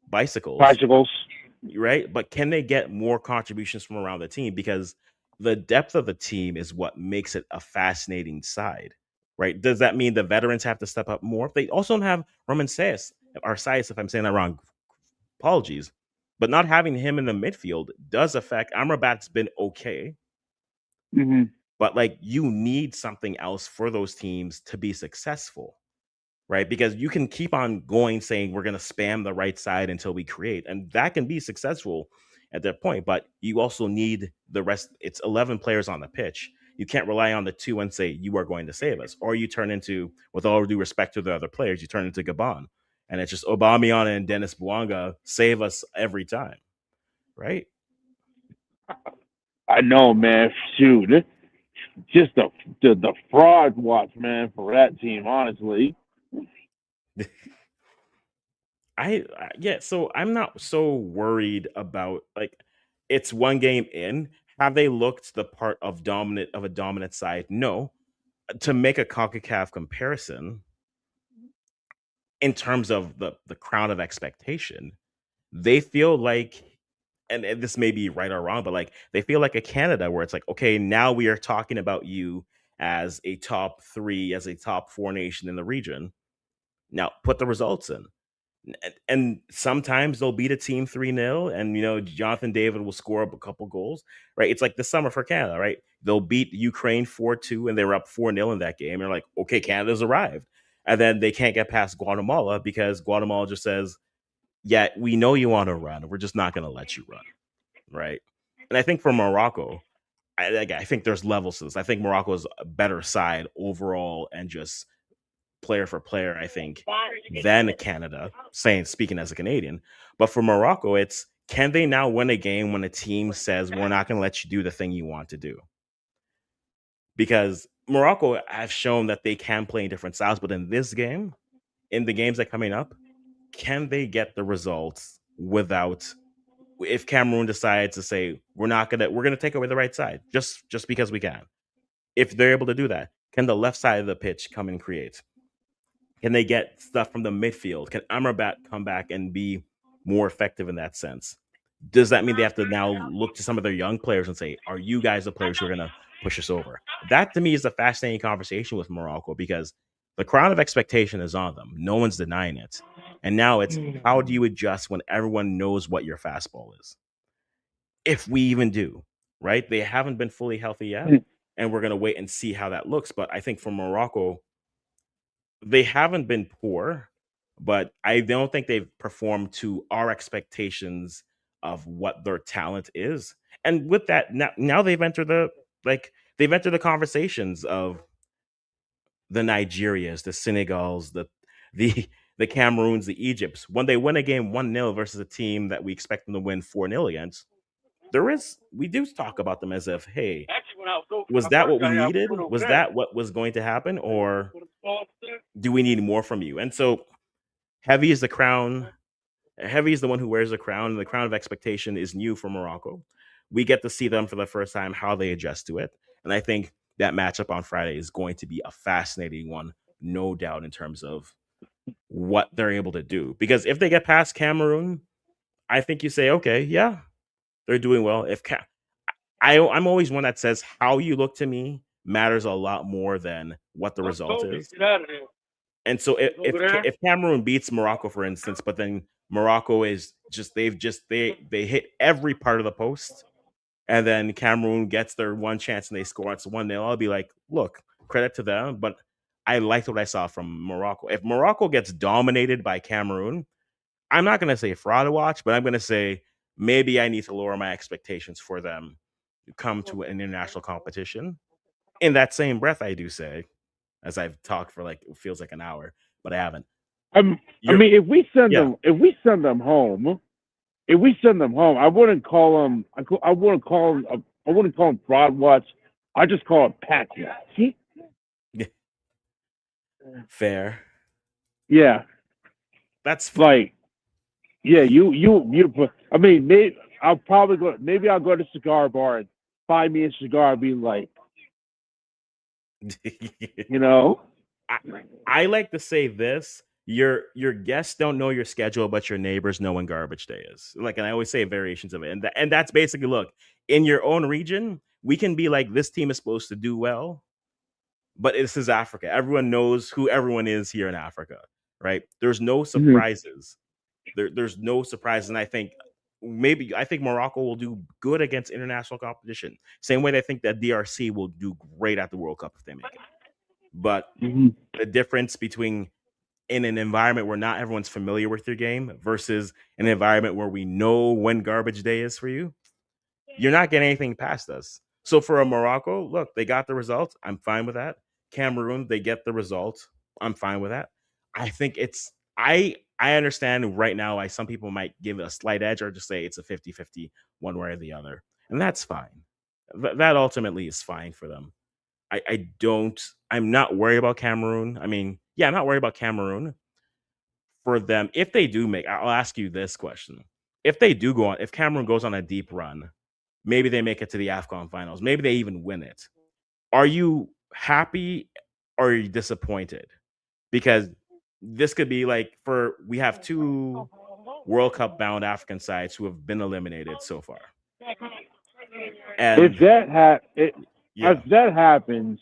bicycles, Bicycles. right? But can they get more contributions from around the team? Because the depth of the team is what makes it a fascinating side, right? Does that mean the veterans have to step up more? They also don't have Roman Sayas, or Sayas, if I'm saying that wrong, apologies. But not having him in the midfield does affect Amrabat's been okay. Mm-hmm. but like you need something else for those teams to be successful, right? Because you can keep on going saying we're going to spam the right side until we create, and that can be successful at that point. But you also need the rest. It's 11 players on the pitch. You can't rely on the two and say you are going to save us, or you turn into, with all due respect to the other players, you turn into Gabon, and it's just Aubameyang and Dennis Bouanga save us every time, right? I know, man. Shoot, it's just the fraud watch, man, for that team. Honestly, Yeah, so I'm not so worried about like it's one game in. Have they looked the part of a dominant side? No. To make a CONCACAF comparison in terms of the crown of expectation, they feel like, and this may be right or wrong, but like they feel like a Canada where it's like, okay, now we are talking about you as a top three, as a top four nation in the region. Now put the results in. And sometimes they'll beat a team 3-0, and Jonathan David will score up a couple goals, right? It's like the summer for Canada, right? They'll beat Ukraine 4-2, and they were up 4-0 in that game. And they're like, okay, Canada's arrived. And then they can't get past Guatemala because Guatemala just says, yeah, we know you want to run. We're just not going to let you run, right? And I think for Morocco, I think there's levels to this. I think Morocco is a better side overall and just player for player, I think, than Canada, speaking as a Canadian. But for Morocco, it's can they now win a game when a team says we're not going to let you do the thing you want to do? Because Morocco has shown that they can play in different styles, but in this game, in the games that are coming up, can they get the results without if Cameroon decides to say we're gonna take away the right side just because we can. If they're able to do that, can the left side of the pitch come and create? Can they get stuff from the midfield? Can Amrabat come back and be more effective in that sense? Does that mean they have to now look to some of their young players and say, are you guys the players who are going to push us over? That to me is a fascinating conversation with Morocco because the crown of expectation is on them. No one's denying it. And now it's how do you adjust when everyone knows what your fastball is? If we even do, right? They haven't been fully healthy yet. And we're going to wait and see how that looks. But I think for Morocco, they haven't been poor, but I don't think they've performed to our expectations of what their talent is. And with that, now they've entered they've entered the conversations of the Nigerias, the Senegals, the the Cameroons, the Egypts. When they win a game 1-0 versus a team that we expect them to win 4-0 against, we do talk about them as if, hey, was that what we needed? Was that what was going to happen? Or do we need more from you? And so heavy is the crown. Heavy is the one who wears the crown, and the crown of expectation is new for Morocco. We get to see them for the first time, how they adjust to it. And I think that matchup on Friday is going to be a fascinating one, no doubt, in terms of what they're able to do. Because if they get past Cameroon, I think you say, okay, yeah, they're doing well. I'm always one that says how you look to me matters a lot more than what the result is. And so if Cameroon beats Morocco, for instance, but then Morocco is they hit every part of the post, and then Cameroon gets their one chance and they score, it's 1-0, I'll be like, look, credit to them, but I liked what I saw from Morocco. If Morocco gets dominated by Cameroon, I'm not gonna say fraud to watch, but I'm gonna say maybe I need to lower my expectations for them to come to an international competition. In that same breath, I do say, as I've talked for like it feels like an hour, but I haven't. I You're mean, yeah. if we send them home, I wouldn't call them. I wouldn't call them. I wouldn't call them fraud watch. I just call it pack watch. Fair. Yeah, That's like yeah, you. I mean, maybe I'll probably go. Maybe I'll go to cigar bar and buy me a cigar and be like, you know, I, I like to say this. Your guests don't know your schedule, but your neighbors know when garbage day is. Like, and I always say variations of it, and that's basically look in your own region. We can be like this team is supposed to do well, but this is Africa. Everyone knows who everyone is here in Africa, right? There's no mhm. surprises. There's no surprises, and I think maybe I think Morocco will do good against international competition. Same way I think that DRC will do great at the World Cup if they make it. But Mhm. the difference between in an environment where not everyone's familiar with your game versus an environment where we know when garbage day is for you, you're not getting anything past us. So for a Morocco, look, they got the result. I'm fine with that. Cameroon, they get the result. I'm fine with that. I think it's I understand right now why some people might give it a slight edge or just say it's a 50-50 one way or the other. And that's fine. That ultimately is fine for them. I'm not worried about Cameroon. I mean, yeah, I'm not worried about Cameroon for them. If they do make, I'll ask you this question. If they do go on, if Cameroon goes on a deep run, maybe they make it to the AFCON finals, maybe they even win it. Are you happy or are you disappointed? Because this could be like we have two World Cup bound African sides who have been eliminated so far. If And that ha- it, if yeah, that happens,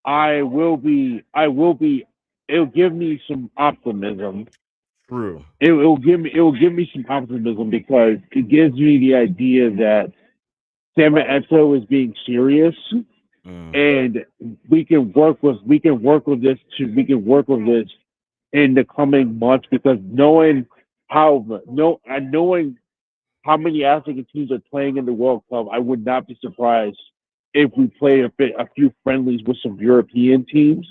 I will be. I will be. It'll give me some optimism. true. It'll give me. It will give me some optimism because it gives me the idea that Sam Eto is being serious, Mm, and we can work with this in the coming months because knowing how many African teams are playing in the World Cup, I would not be surprised if we play a few friendlies with some European teams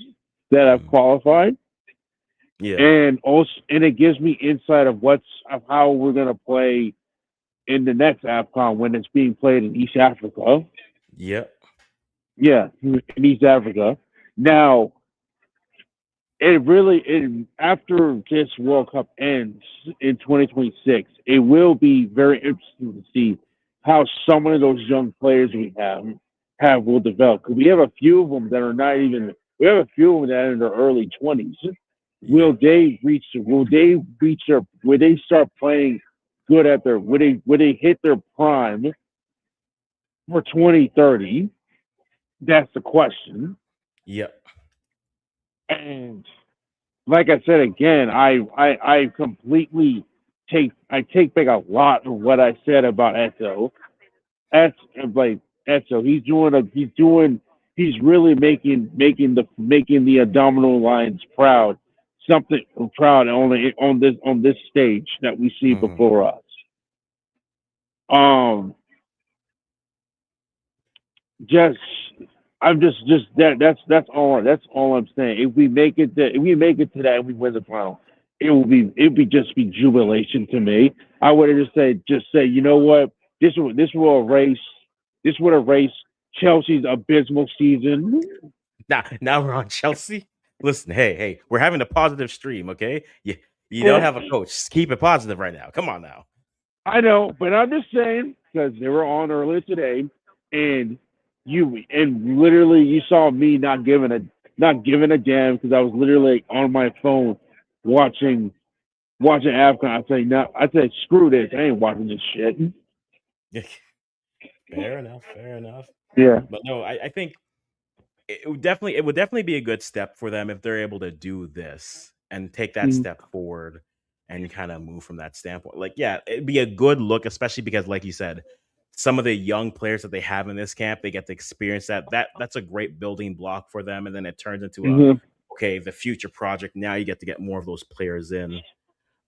that have mm, qualified, yeah, and it gives me insight of how we're gonna play in the next AFCON when it's being played in East Africa. yeah, Yeah, in East Africa. Now, after this World Cup ends in 2026, it will be very interesting to see how some of those young players we have will develop. Because we have a few of them that are not even. We have a few of them that are in their early 20s. yeah, Will they reach their? Will they start playing good at their? Will they hit their prime for 2030? That's the question. yeah. And like I said again, I completely take back a lot of what I said about Eto. That's like Eto. He's really making the abdominal lines proud. Something proud on this stage that we see Hmm. before us. Um, just I'm just that's all I'm saying. If we make it to that and we win the final, it would be just be jubilation to me. I would have just say you know what this would erase Chelsea's abysmal season. Now we're on Chelsea. Listen, hey, we're having a positive stream, okay? You don't have a coach. Just keep it positive right now. Come on now. I know, but I'm just saying because they were on earlier today, and literally you saw me not giving a damn because I was literally on my phone watching AFCON. I say no, I said screw this. I ain't watching this shit. Fair enough. Fair enough. Yeah. But no, I think it would definitely be a good step for them if they're able to do this and take that Mm-hmm. step forward and kind of move from that standpoint. Like, yeah, it'd be a good look, especially because, like you said, some of the young players that they have in this camp, they get to experience that's a great building block for them. And then it turns into Mm-hmm. the future project. Now you get to get more of those players in.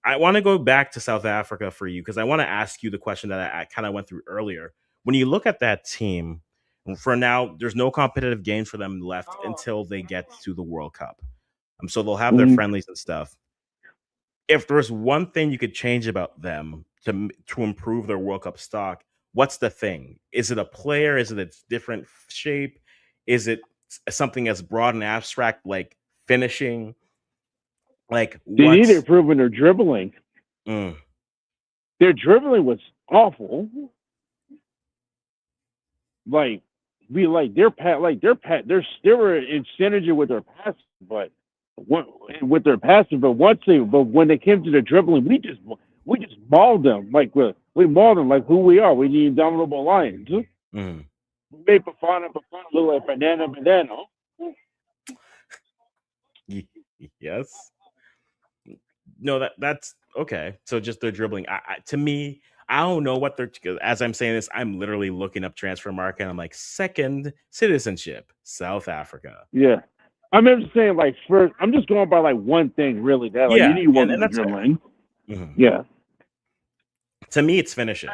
I want to go back to South Africa for you because I want to ask you the question that I kind of went through earlier. When you look at that team, for now, there's no competitive games for them left until they get to the World Cup. So they'll have their Mm-hmm. friendlies and stuff. If there's one thing you could change about them to improve their World Cup stock, what's the thing? Is it a player? Is it a different shape? Is it something as broad and abstract like finishing? Like They need to what's improve in their dribbling. mm, Their dribbling was awful. Like we like they were in synergy with their passing, but what with their passing, but when they came to the dribbling, we just mauled them we mauled them like who we are. We the indomitable lions. We mm, made Bafana look like banana. yes. No, that's okay. So just their dribbling. To me, I don't know what they're. As I'm saying this, I'm literally looking up transfer market. And I'm like, second citizenship, South Africa. Yeah. I'm just saying, like, first, I'm just going by like one thing, really. That like you Yeah, need to work and on the that's fair. dribbling. Mhm. Yeah. To me, it's finishing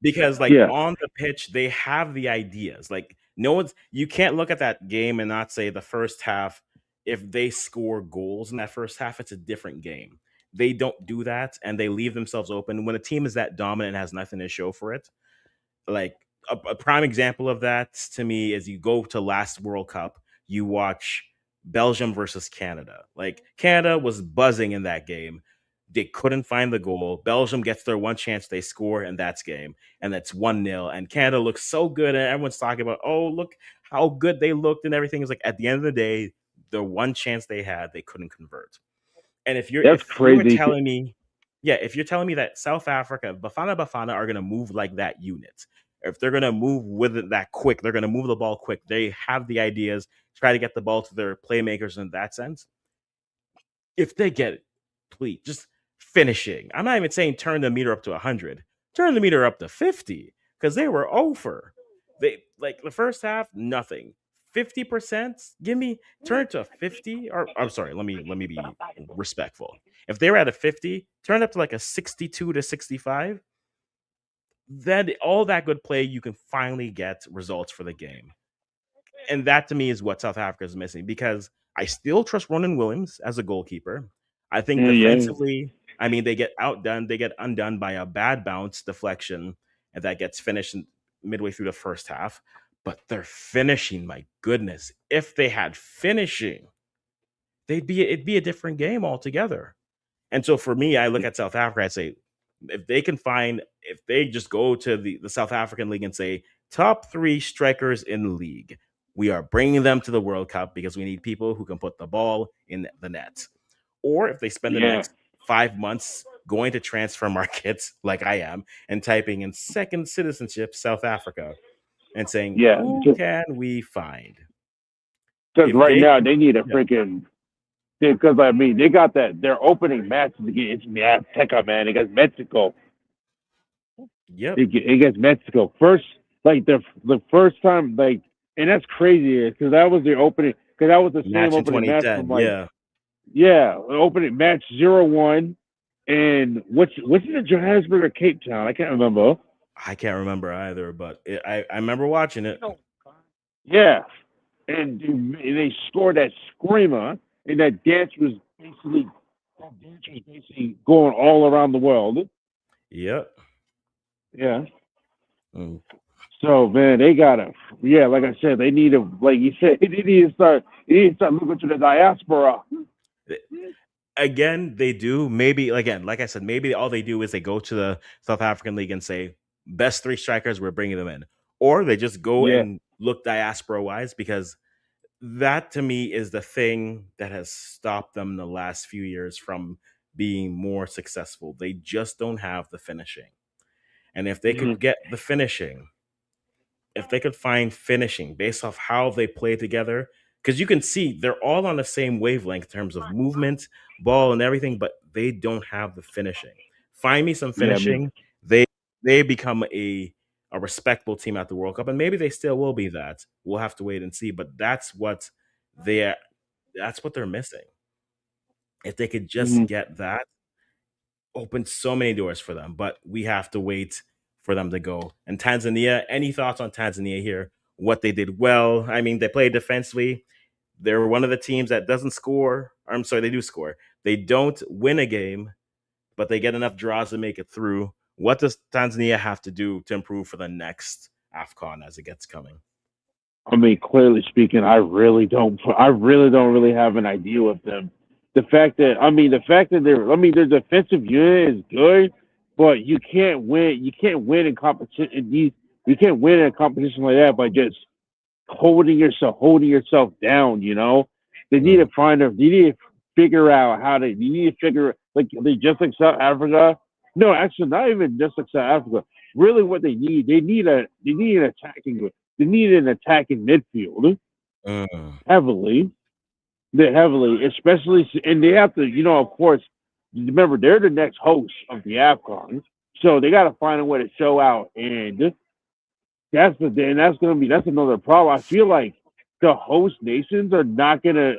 because, like, Yeah. on the pitch, they have the ideas. Like, no one's. You can't look at that game and not say the first half. If they score goals in that first half, it's a different game. They don't do that, and they leave themselves open. When a team is that dominant and has nothing to show for it, like a prime example of that to me is you go to last World Cup, you watch Belgium versus Canada. Like Canada was buzzing in that game. They couldn't find the goal. Belgium gets their one chance, they score, and that's game. And that's 1-0. And Canada looks so good. And everyone's talking about, oh, look how good they looked and everything. Is like at the end of the day, the one chance they had, they couldn't convert. And That's if you were crazy. telling me, yeah, if you're telling me that South Africa, Bafana are gonna move like that unit, if they're gonna move with it that quick, they're gonna move the ball quick. They have the ideas, try to get the ball to their playmakers in that sense. If they get it, please just finishing. I'm not even saying turn the meter up to 100, turn the meter up to 50 because they were over. They like the first half, nothing. 50%, give me turn it to 50. Or I'm sorry, let me be respectful. If they were at a 50, turn it up to like a 62 to 65. Then all that good play, you can finally get results for the game. And that to me is what South Africa is missing because I still trust Ronan Williams as a goalkeeper. I think Yeah. Yeah. defensively, I mean, they get outdone, they get undone by a bad bounce deflection, and that gets finished midway through the first half. But their finishing, my goodness, if they had finishing, it'd be a different game altogether. And so for me, I look at South Africa, I say, if they just go to the South African League and say, top three strikers in the league, we are bringing them to the World Cup because we need people who can put the ball in the net. Or if they spend the Yeah. next 5 months going to transfer markets like I am and typing in second citizenship South Africa and saying, Yeah. who can we find? Because If right they now can, they need a yeah, freaking. Because I mean, they got that their opening match to get into the Azteca, man, against Mexico. yep, Against Mexico first, like the first time, like, and that's crazy because that was the opening. Because that was the same match in opening match from 2010, like, yeah. yeah, opening match 0-1. And what's in the Johannesburg or Cape Town? I can't remember. I can't remember either, but I remember watching it. Yeah, and they scored that screamer, and that dance was basically going all around the world. Yep. Yeah. Mm. So man, they gotta, yeah, like I said, they need to, like you said, they need to start looking to the diaspora. Again, they do. Maybe again, like I said, maybe all they do is they go to the South African League and say, best three strikers, we're bringing them in. Or they just go Yeah. and look diaspora wise because that to me is the thing that has stopped them in the last few years from being more successful. They just don't have the finishing. And if they could Mm-hmm. get the finishing, if they could find finishing based off how they play together, because you can see they're all on the same wavelength in terms of movement, ball, and everything, but they don't have the finishing. Find me some Yeah, I mean, finishing. They they become a respectable team at the World Cup, and maybe they still will be that. We'll have to wait and see. But they that's what they're missing. If they could just mm-hmm. get that, opened so many doors for them, but we have to wait for them to go. And Tanzania, any thoughts on Tanzania here? What they did well? I mean, they played defensively. They're one of the teams that doesn't score. I'm sorry, they do score. They don't win a game, but they get enough draws to make it through. What does Tanzania have to do to improve for the next AFCON as it gets coming? I mean, clearly speaking, I really don't really have an idea with them. The fact that their defensive unit is good, but you can't win in competition. You can't win in a competition like that by just holding yourself down. You know, Mm, they need to figure out how to. You need to figure like they just like South Africa. No, actually, not even just like South Africa. Really, what they need an attacking they need an attacking midfield mm. heavily. They're heavily, especially, and they have to, of course. Remember, they're the next host of the Afcon. So they got to find a way to show out, and that's another problem. I feel like the host nations are gonna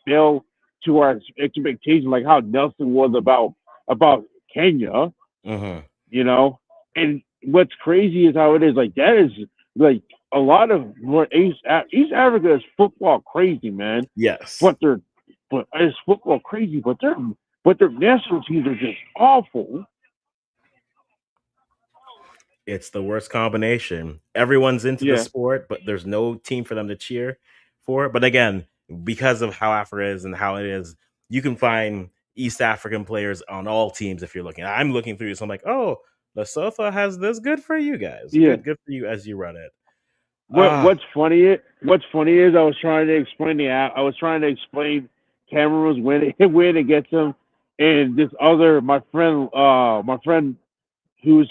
fail to our expectations, like how Nelson was about Kenya, Hmm. you know. And what's crazy is how it is like that is like a lot of East Africa is football crazy, man. Yes. But they're but it's football crazy, but their national teams are just awful. It's the worst combination. Everyone's into the Yeah, sport, but there's no team for them to cheer for. But again, because of how Africa is and how it is, you can find East African players on all teams if you're looking. I'm looking through this. I'm like, oh, Lesotho has this. Good for you guys. yeah. Good for you as you run it. What Ah, what's funny is I was trying to explain Cameroon's win win against them, and this other my friend who's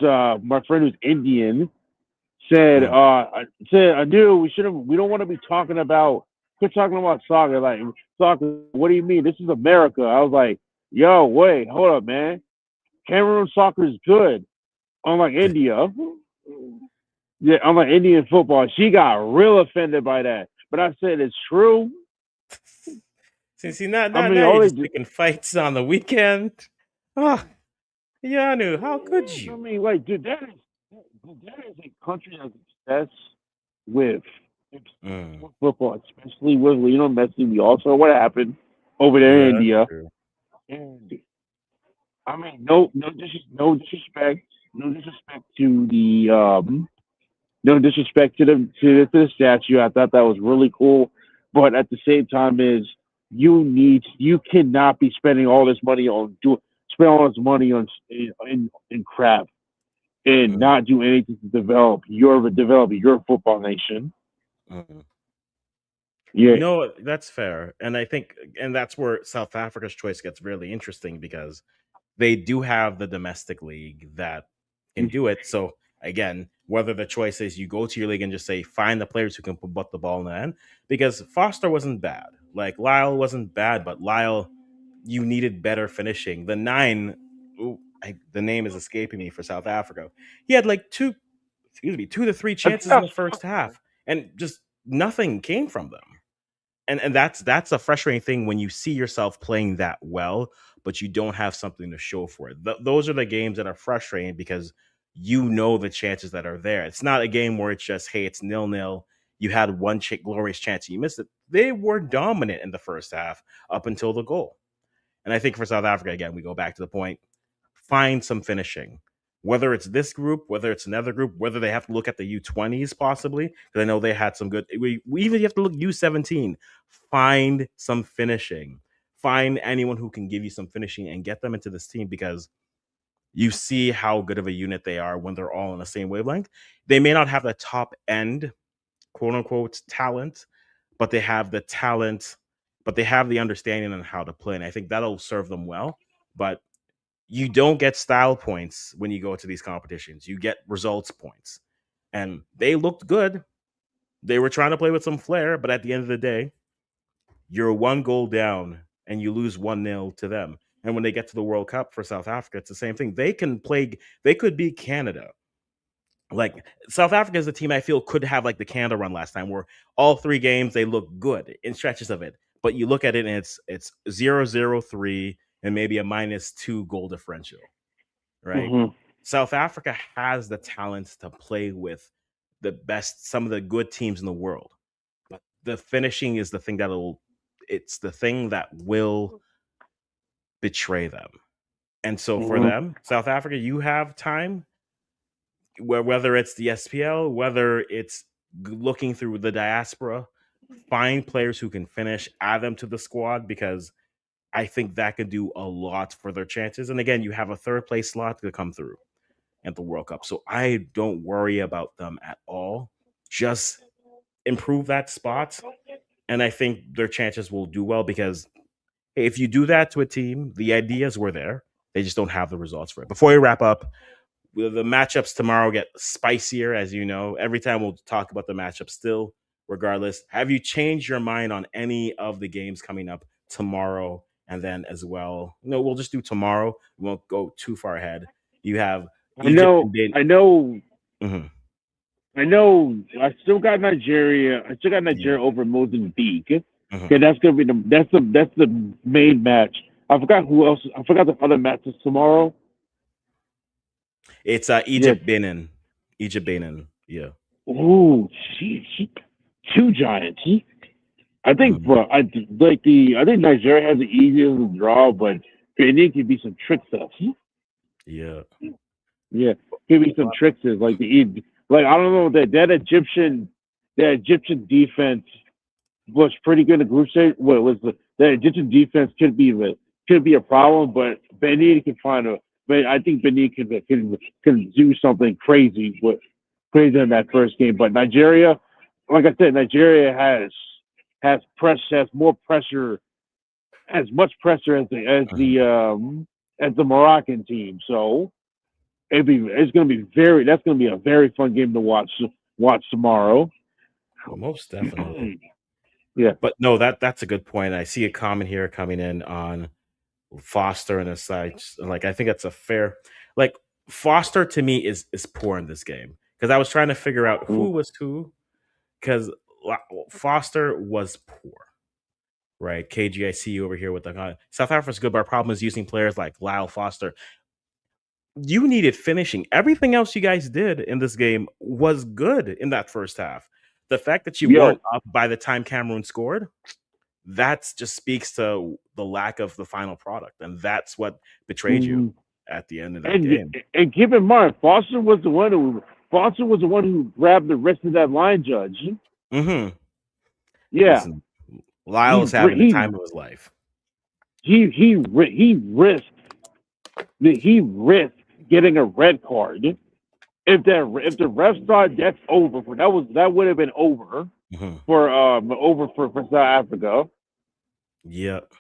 Indian mm. said I knew we don't want to be talking about quit talking about soccer like soccer. What do you mean? This is America. I was like, yo, wait, hold up, man. Cameroon soccer is good, unlike India. Yeah, I'm an Indian football. She got real offended by that. But I said it's true. See, now, I now, mean, now all you're they just do, picking fights on the weekend. Ah, Yanu, how could I you? mean, like, dude, that is a country that's obsessed with Mm. football, especially with Lionel Messi. We all saw what happened over there in Yeah, that's India. true. And I mean, no disrespect to the no disrespect to the statue. I thought that was really cool, but at the same time, is you cannot be spending all this money on spend all this money on in crap and Mm, not do anything to develop your football nation. mm. Yeah, You know what? That's fair. And I think, and that's where South Africa's choice gets really interesting because they do have the domestic league that can do it. So again, whether the choice is you go to your league and just say find the players who can put the ball in the end, because Foster wasn't bad, like Lyle wasn't bad, but Lyle, you needed better finishing. The nine, the name is escaping me for South Africa. He had like two to three I think chances in that's the first half, and just nothing came from them. And that's a frustrating thing when you see yourself playing that well, but you don't have something to show for it. Those are the games that are frustrating because you know the chances that are there. It's not a game where it's just hey, it's 0-0. You had one glorious chance, you missed it. They were dominant in the first half up until the goal. And I think for South Africa, again, we go back to the point find some finishing. Whether it's this group, whether it's another group, whether they have to look at the U20s possibly, because I know they had some good. We even have to look U17. Find some finishing. Find anyone who can give you some finishing and get them into this team because you see how good of a unit they are when they're all on the same wavelength. They may not have the top end, quote unquote, talent, but they have the talent, but they have the understanding on how to play. And I think that'll serve them well. But you don't get style points when you go to these competitions. You get results points. And they looked good. They were trying to play with some flair, but at the end of the day, you're one goal down and you lose 1-0 to them. And when they get to the World Cup for South Africa, it's the same thing. They can play, they could beat Canada. Like South Africa is a team I feel could have like the Canada run last time where all three games they look good in stretches of it. But you look at it and it's 0-0-3 and maybe a -2 goal differential, right? mm-hmm, South Africa has the talent to play with the best, some of the good teams in the world. But the finishing is the thing it's the thing that will betray them. And so for mm-hmm, them, South Africa, you have time where whether it's the SPL, whether it's looking through the diaspora, find players who can finish, add them to the squad because I think that could do a lot for their chances. And again, you have a third place slot to come through at the World Cup. So I don't worry about them at all. Just improve that spot. And I think their chances will do well because hey, if you do that to a team, the ideas were there. They just don't have the results for it. Before we wrap up, the matchups tomorrow get spicier, as you know. Every time we'll talk about the matchup still, regardless. Have you changed your mind on any of the games coming up tomorrow? And then as well, no, we'll just do tomorrow. We won't go too far ahead. You have I Egypt know, and Benin. I know, Mhm. I know. I still got Nigeria. I still got Yeah. Nigeria over Mozambique. Mhm. Okay, that's gonna be the main match. I forgot who else. I forgot the other matches tomorrow. It's Yeah. Egypt Benin. Egypt Benin. Yeah. Ooh, two giants. I think, Mhm. bro. I think Nigeria has the easiest draw, but Benin could be some tricksters. Yeah. Yeah, could be some tricksters like I don't know that Egyptian defense was pretty good in the group stage. What was the Egyptian defense could be a problem, but Benin can find a. But I think Benin can do something crazy in that first game. But Nigeria, like I said, Nigeria has more pressure, as much pressure Mhm. as the Moroccan team. So it's gonna be very that's gonna be a very fun game to watch tomorrow. Most definitely. Yeah. But no, that's a good point. I see a comment here coming in on Foster and his side. Like I think that's a fair like Foster to me is poor in this game because I was trying to figure out who was who because Foster was poor, right? KGIC over here with the South Africa's good, but our problem is using players like Lyle Foster. You needed finishing. Everything else you guys did in this game was good in that first half. The fact that you weren't Yo, up by the time Cameroon scored, that just speaks to the lack of the final product, and that's what betrayed you mhm. at the end of that and game. and keep in mind, Foster was the one who grabbed the wrist of that line judge. Hmm. Yeah, Listen, Lyle he is having the he time of his life. he risked getting a red card. If the ref saw it, that's over. That would have been Hmm. for South Africa. Yep,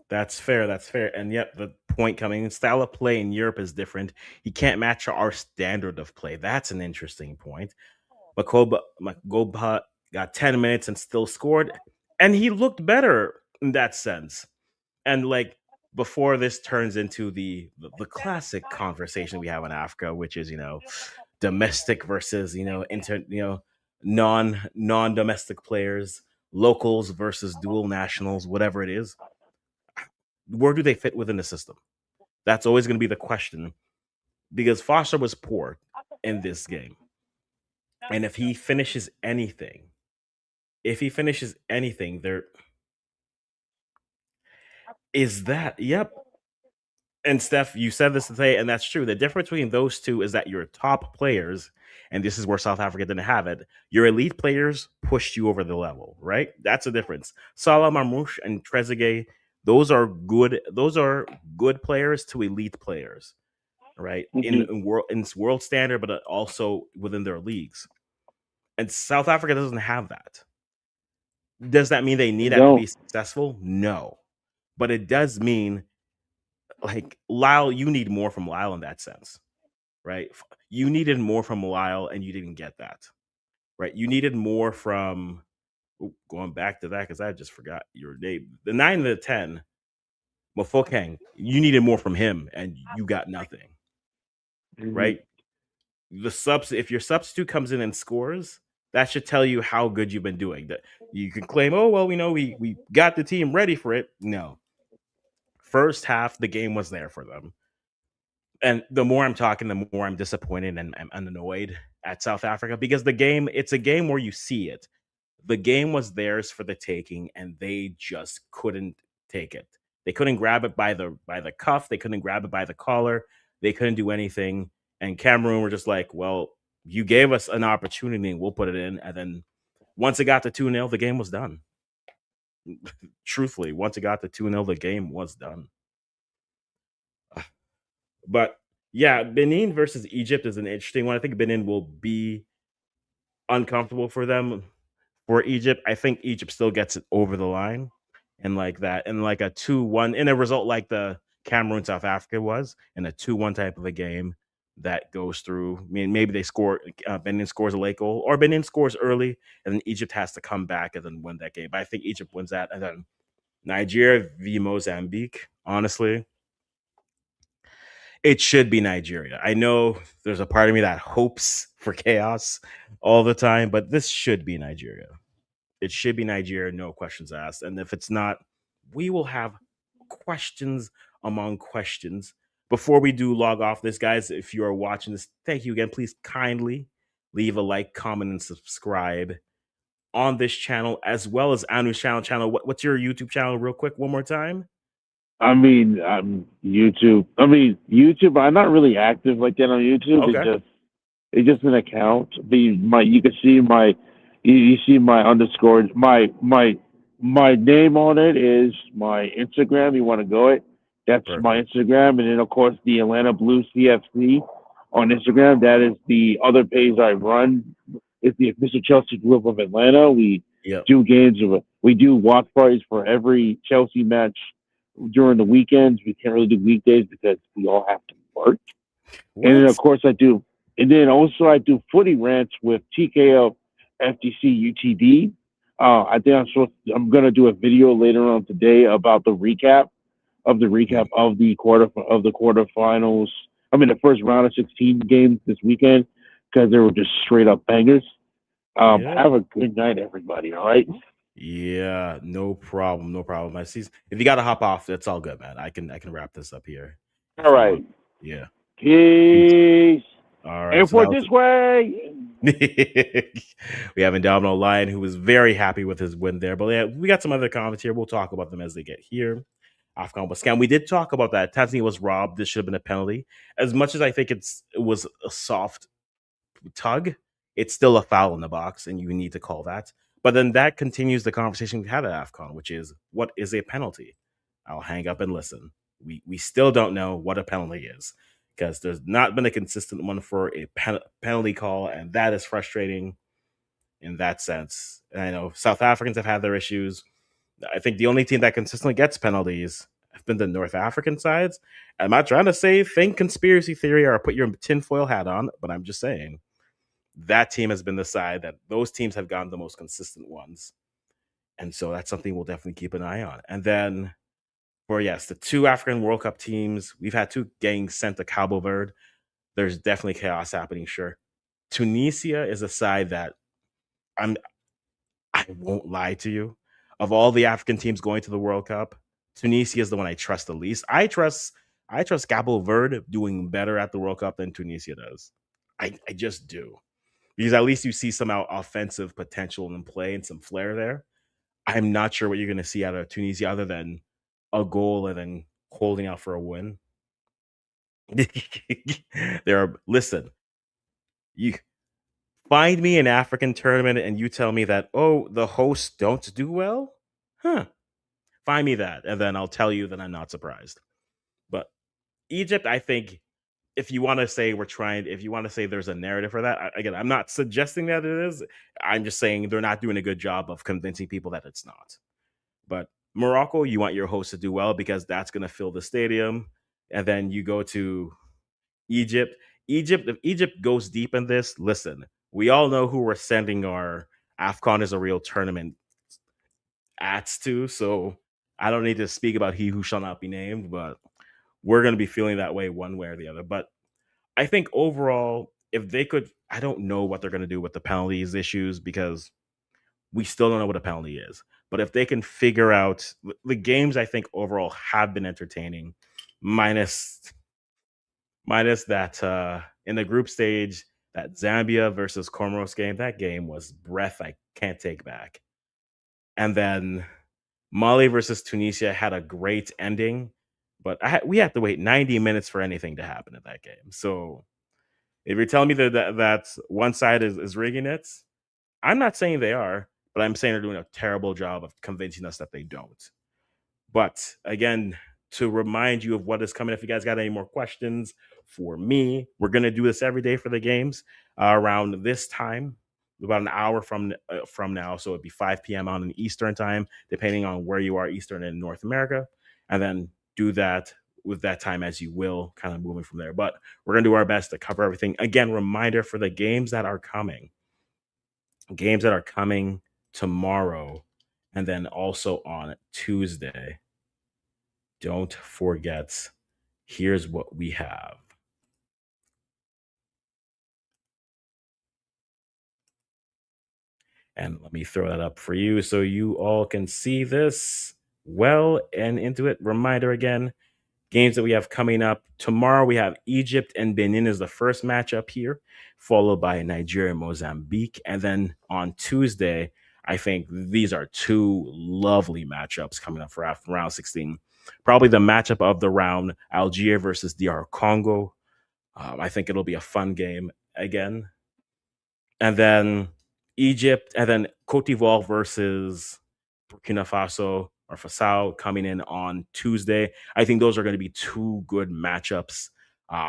that's fair. That's fair. And yet, the point coming, style of play in Europe is different. He can't match our standard of play. That's an interesting point. Makoba got 10 minutes and still scored, and he looked better in that sense. And like before this turns into the classic conversation we have in Africa, which is domestic versus non domestic players, locals versus dual nationals, whatever it is. Where do they fit within the system? That's always going to be the question because Foster was poor in this game, and if he finishes anything, there is that. Yep, and Steph, you said this today, and that's true. The difference between those two is that your top players, and this is where South Africa didn't have it, your elite players pushed you over the level, right? That's the difference. Salah Marmoush and Trezeguet, those are good players to elite players, right? Mm-hmm. In world standard, but also within their leagues. And South Africa doesn't have that. Does that mean they need They that to don't. be successful? No. But it does mean like Lyle, you need more from Lyle in that sense, right? You needed more from Lyle and you didn't get that, right? You needed more from going back to that because I just forgot your name. The 9 and the 10, Mofokeng, you needed more from him and you got nothing, Mm-hmm. right? If your substitute comes in and scores, that should tell you how good you've been doing. That you can claim, oh well, we know we got the team ready for it. No, first half the game was there for them. And the more I'm talking, the more I'm disappointed and I'm annoyed at South Africa because it's a game where you see it. The game was theirs for the taking, and they just couldn't take it. They couldn't grab it by the cuff. They couldn't grab it by the collar. They couldn't do anything. And Cameroon were just like, "Well, you gave us an opportunity, and we'll put it in." And then once it got to 2-0, the game was done. Truthfully, once it got to 2-0, the game was done. But yeah, Benin versus Egypt is an interesting one. I think Benin will be uncomfortable for them. For Egypt, I think Egypt still gets it over the line and like that, and like a 2-1 in a result like the Cameroon South Africa was in a 2-1 type of a game that goes through. I mean, maybe they score, Benin scores a late goal, or Benin scores early, and then Egypt has to come back and then win that game. But I think Egypt wins that, and then Nigeria v Mozambique. Honestly, It should be Nigeria. I know there's a part of me that hopes for chaos all the time, but this should be Nigeria. It should be Nigeria, no questions asked. And if it's not, we will have questions among questions. Before we do log off this, guys, if you are watching this, thank you again. Please kindly leave a like, comment, and subscribe on this channel as well as Anu's channel. What's your YouTube channel, real quick, one more time? YouTube. YouTube. I'm not really active like that on YouTube. Okay, It's just an account. You can see you see my underscore. My name on it is my Instagram. You want to go it? That's my perfect. Instagram, and then of course the Atlanta Blue CFC on Instagram. That is the other page I run. It's the official Chelsea group of Atlanta. Yep. We do watch parties for every Chelsea match during the weekends. We can't really do weekdays because we all have to work. And then of What? course I do, and then also I do footy rants with TKO FTC UTD. I think I'm gonna do a video later on today about the recap Mm, of the quarterfinals. I mean the first round of 16 games this weekend because they were just straight up bangers. yeah. Have a good night, everybody. All right. Yeah, no problem, no problem. I see. If you got to hop off, that's all good, man. I can wrap this up here All if you want. right. Yeah. Peace. Peace. All right. So that Airport was this way. we have Endowment Lion who was very happy with his win there. But yeah, we got some other comments here. We'll talk about them as they get here. AFCON was scam. We did talk about that. Tanzania was robbed. This should have been a penalty. As much as I think it was a soft tug, it's still a foul in the box, and you need to call that. But then that continues the conversation we had at AFCON, which is what is a penalty? I'll hang up and listen. We still don't know what a penalty is because there's not been a consistent one for a penalty call, and that is frustrating in that sense. And I know South Africans have had their issues. I think the only team that consistently gets penalties have been the North African sides. I'm not trying to say think conspiracy theory or put your tinfoil hat on, but I'm just saying that team has been the side that those teams have gotten the most consistent ones. And so that's something we'll definitely keep an eye on. And then for yes, the two African World Cup teams, we've had two gangs sent to Cabo Verde. There's definitely chaos happening, sure. Tunisia is a side that I'm I won't lie to you. Of all the African teams going to the World Cup, Tunisia is the one I trust the least. I trust Cabo Verde doing better at the World Cup than Tunisia does. I just do. Because at least you see some offensive potential in play and some flair there. I'm not sure what you're going to see out of Tunisia other than a goal and then holding out for a win. There are listen, you find me an African tournament and you tell me that the hosts don't do well, huh? Find me that, and then I'll tell you that I'm not surprised. But Egypt, I think, if you want to say there's a narrative for that, again, I'm not suggesting that it is. I'm just saying they're not doing a good job of convincing people that it's not. But Morocco, you want your host to do well because that's going to fill the stadium. And then you go to Egypt. If Egypt goes deep in this, listen, we all know who we're sending our AFCON is a real tournament ads to. So I don't need to speak about he who shall not be named, but we're going to be feeling that way one way or the other. But I think overall, if they could, I don't know what they're going to do with the penalties issues because we still don't know what a penalty is. But if they can figure out the games, I think overall have been entertaining, minus that in the group stage, that Zambia versus Comoros game. That game was breath I can't take back. And then Mali versus Tunisia had a great ending, but we had to wait 90 minutes for anything to happen in that game. So if you're telling me that one side is rigging it, I'm not saying they are, but I'm saying they're doing a terrible job of convincing us that they don't. But again, to remind you of what is coming, if you guys got any more questions for me, we're gonna do this every day for the games around this time, about an hour from now. So it'd be 5 p.m. on an Eastern time, depending on where you are, Eastern in North America, and then do that with that time as you will, kind of moving from there. But we're gonna do our best to cover everything. Again, reminder for the games that are coming tomorrow, and then also on Tuesday. Don't forget Here's what we have. And let me throw that up for you so you all can see this well and into it. Reminder again, games that we have coming up tomorrow, we have Egypt and Benin is the first matchup here, followed by Nigeria and Mozambique. And then on Tuesday, I think these are two lovely matchups coming up for after round 16. Probably the matchup of the round, Algeria versus DR Congo. I think it'll be a fun game again. And then Egypt, and then Cote d'Ivoire versus Burkina Faso or Faso coming in on Tuesday. I think those are going to be two good matchups.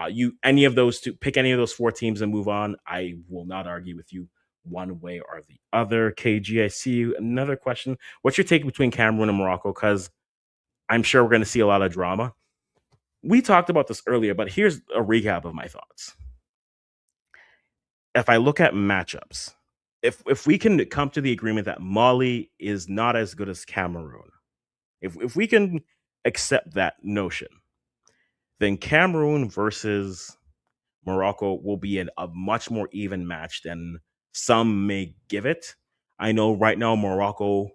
You any of those two, pick any of those four teams and move on. I will not argue with you one way or the other. KG, I see you. Another question: what's your take between Cameroon and Morocco? Because I'm sure we're going to see a lot of drama. We talked about this earlier, but here's a recap of my thoughts. If I look at matchups, if we can come to the agreement that Mali is not as good as Cameroon, if we can accept that notion, then Cameroon versus Morocco will be a much more even match than some may give it. I know right now Morocco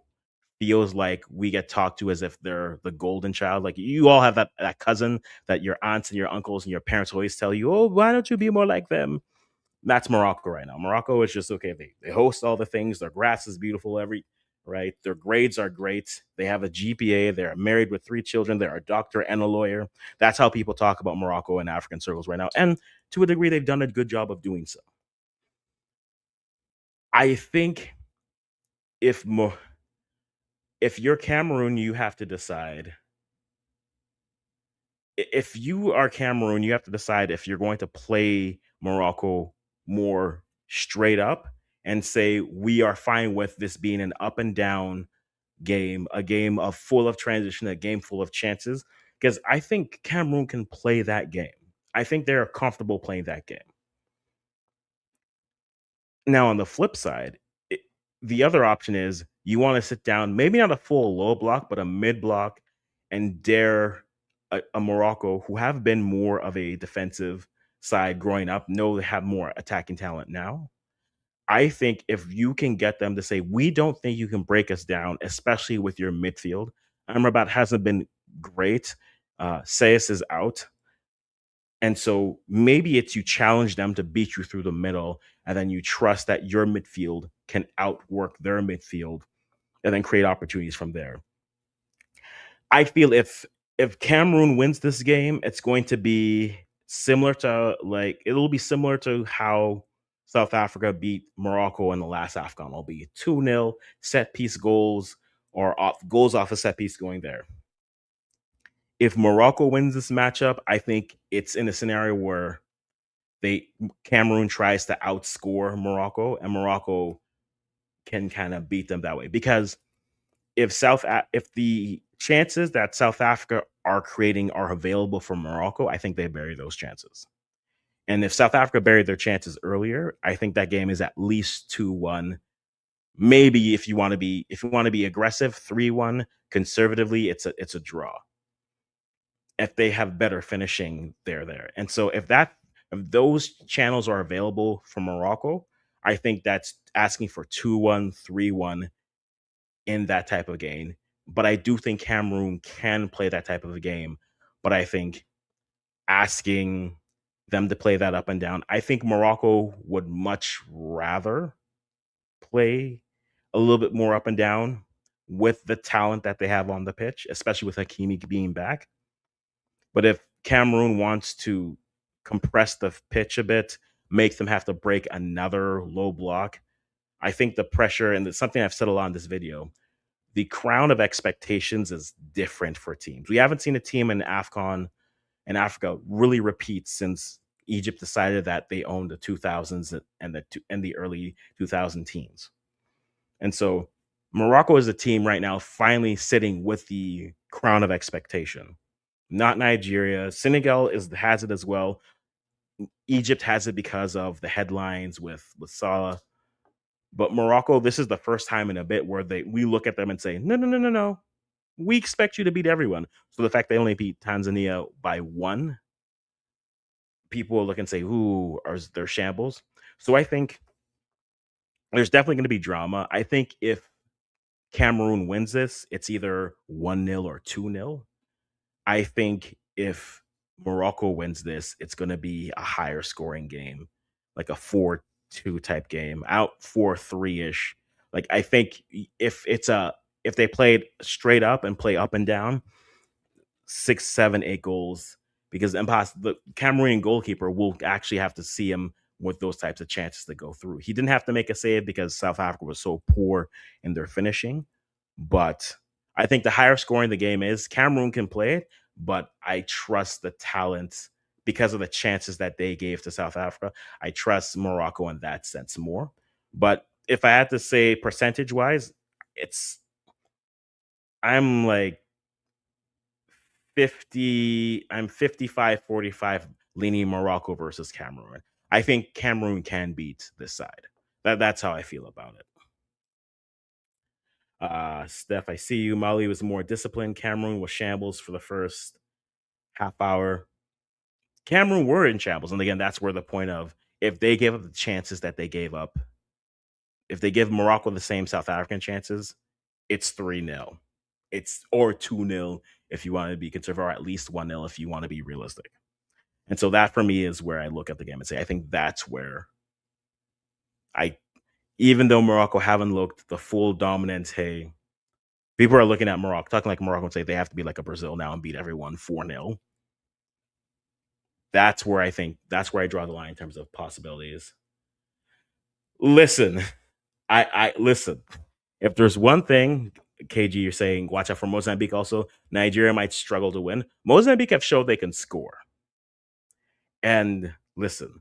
feels like we get talked to as if they're the golden child. Like you all have that cousin that your aunts and your uncles and your parents always tell you, "Oh, why don't you be more like them?" That's Morocco right now. Morocco is just okay. They host all the things. Their grass is beautiful. Right. Their grades are great. They have a GPA. They're married with three children. They're a doctor and a lawyer. That's how people talk about Morocco in African circles right now. And to a degree, they've done a good job of doing so. I think if Mo- if you're Cameroon, you have to decide. If you are Cameroon, you have to decide if you're going to play Morocco more straight up and say we are fine with this being an up and down game, a game of full of transition, a game full of chances. Because I think Cameroon can play that game. I think they're comfortable playing that game. Now, on the flip side, the other option is you want to sit down, maybe not a full low block, but a mid block, and dare a Morocco who have been more of a defensive side growing up, know they have more attacking talent now. I think if you can get them to say, we don't think you can break us down, especially with your midfield. Amrabat hasn't been great. Sayas is out. And so maybe it's you challenge them to beat you through the middle, and then you trust that your midfield can outwork their midfield and then create opportunities from there. I feel if Cameroon wins this game, it's going to be similar to it'll be similar to how South Africa beat Morocco in the last AFCON. It'll be 2-0 set piece goals or goals off a set piece going there. If Morocco wins this matchup, I think it's in a scenario where they Cameroon tries to outscore Morocco and Morocco can kind of beat them that way because if the chances that South Africa are creating are available for Morocco, I think they bury those chances. And if South Africa buried their chances earlier, I think that game is at least 2-1. Maybe if you want to be aggressive, 3-1. Conservatively, it's a draw. If they have better finishing, they're there. And so if those channels are available for Morocco, I think that's asking for 2-1, 3-1 in that type of game. But I do think Cameroon can play that type of a game. But I think asking them to play that up and down, I think Morocco would much rather play a little bit more up and down with the talent that they have on the pitch, especially with Hakimi being back. But if Cameroon wants to compress the pitch a bit, make them have to break another low block, I think the pressure, and it's something I've said a lot in this video, the crown of expectations is different for teams. We haven't seen a team in AFCON and Africa really repeat since Egypt decided that they owned the 2000s and the early 2000 teams. And so Morocco is a team right now finally sitting with the crown of expectation. Not Nigeria. Senegal has it as well. Egypt has it because of the headlines with Salah. But Morocco, this is the first time in a bit where we look at them and say, no, no, no, no, no. we expect you to beat everyone. So the fact they only beat Tanzania by one, people will look and say, "Ooh, are there shambles?" So I think there's definitely going to be drama. I think if Cameroon wins this, it's either 1-0 or 2-0. I think if Morocco wins this, it's going to be a higher scoring game, like a 4-2 type game, out 4-3 ish. Like I think if they played straight up and play up and down, 6, 7, 8 goals, because the Cameroonian goalkeeper will actually have to see him with those types of chances to go through. He didn't have to make a save because South Africa was so poor in their finishing, but I think the higher scoring the game is, Cameroon can play it, but I trust the talent because of the chances that they gave to South Africa. I trust Morocco in that sense more. But if I had to say percentage wise, it's I'm like I'm 55-45 leaning Morocco versus Cameroon. I think Cameroon can beat this side. That's how I feel about it. Steph, I see you. Mali was more disciplined. Cameroon was shambles for the first half hour. Cameroon were in shambles. And again, that's where the point of, if they give up the chances that they gave up, if they give Morocco the same South African chances, it's 3-0. It's or 2-0 if you want to be conservative, or at least 1-0 if you want to be realistic. And so that for me is where I look at the game and say, I think that's where I, even though Morocco haven't looked the full dominance, hey, people are looking at Morocco, talking like Morocco, and say they have to be like a Brazil now and beat everyone 4-0. That's where I draw the line in terms of possibilities. Listen, I listen. If there's one thing, KG, you're saying watch out for Mozambique. Also, Nigeria might struggle to win. Mozambique have showed they can score. And listen,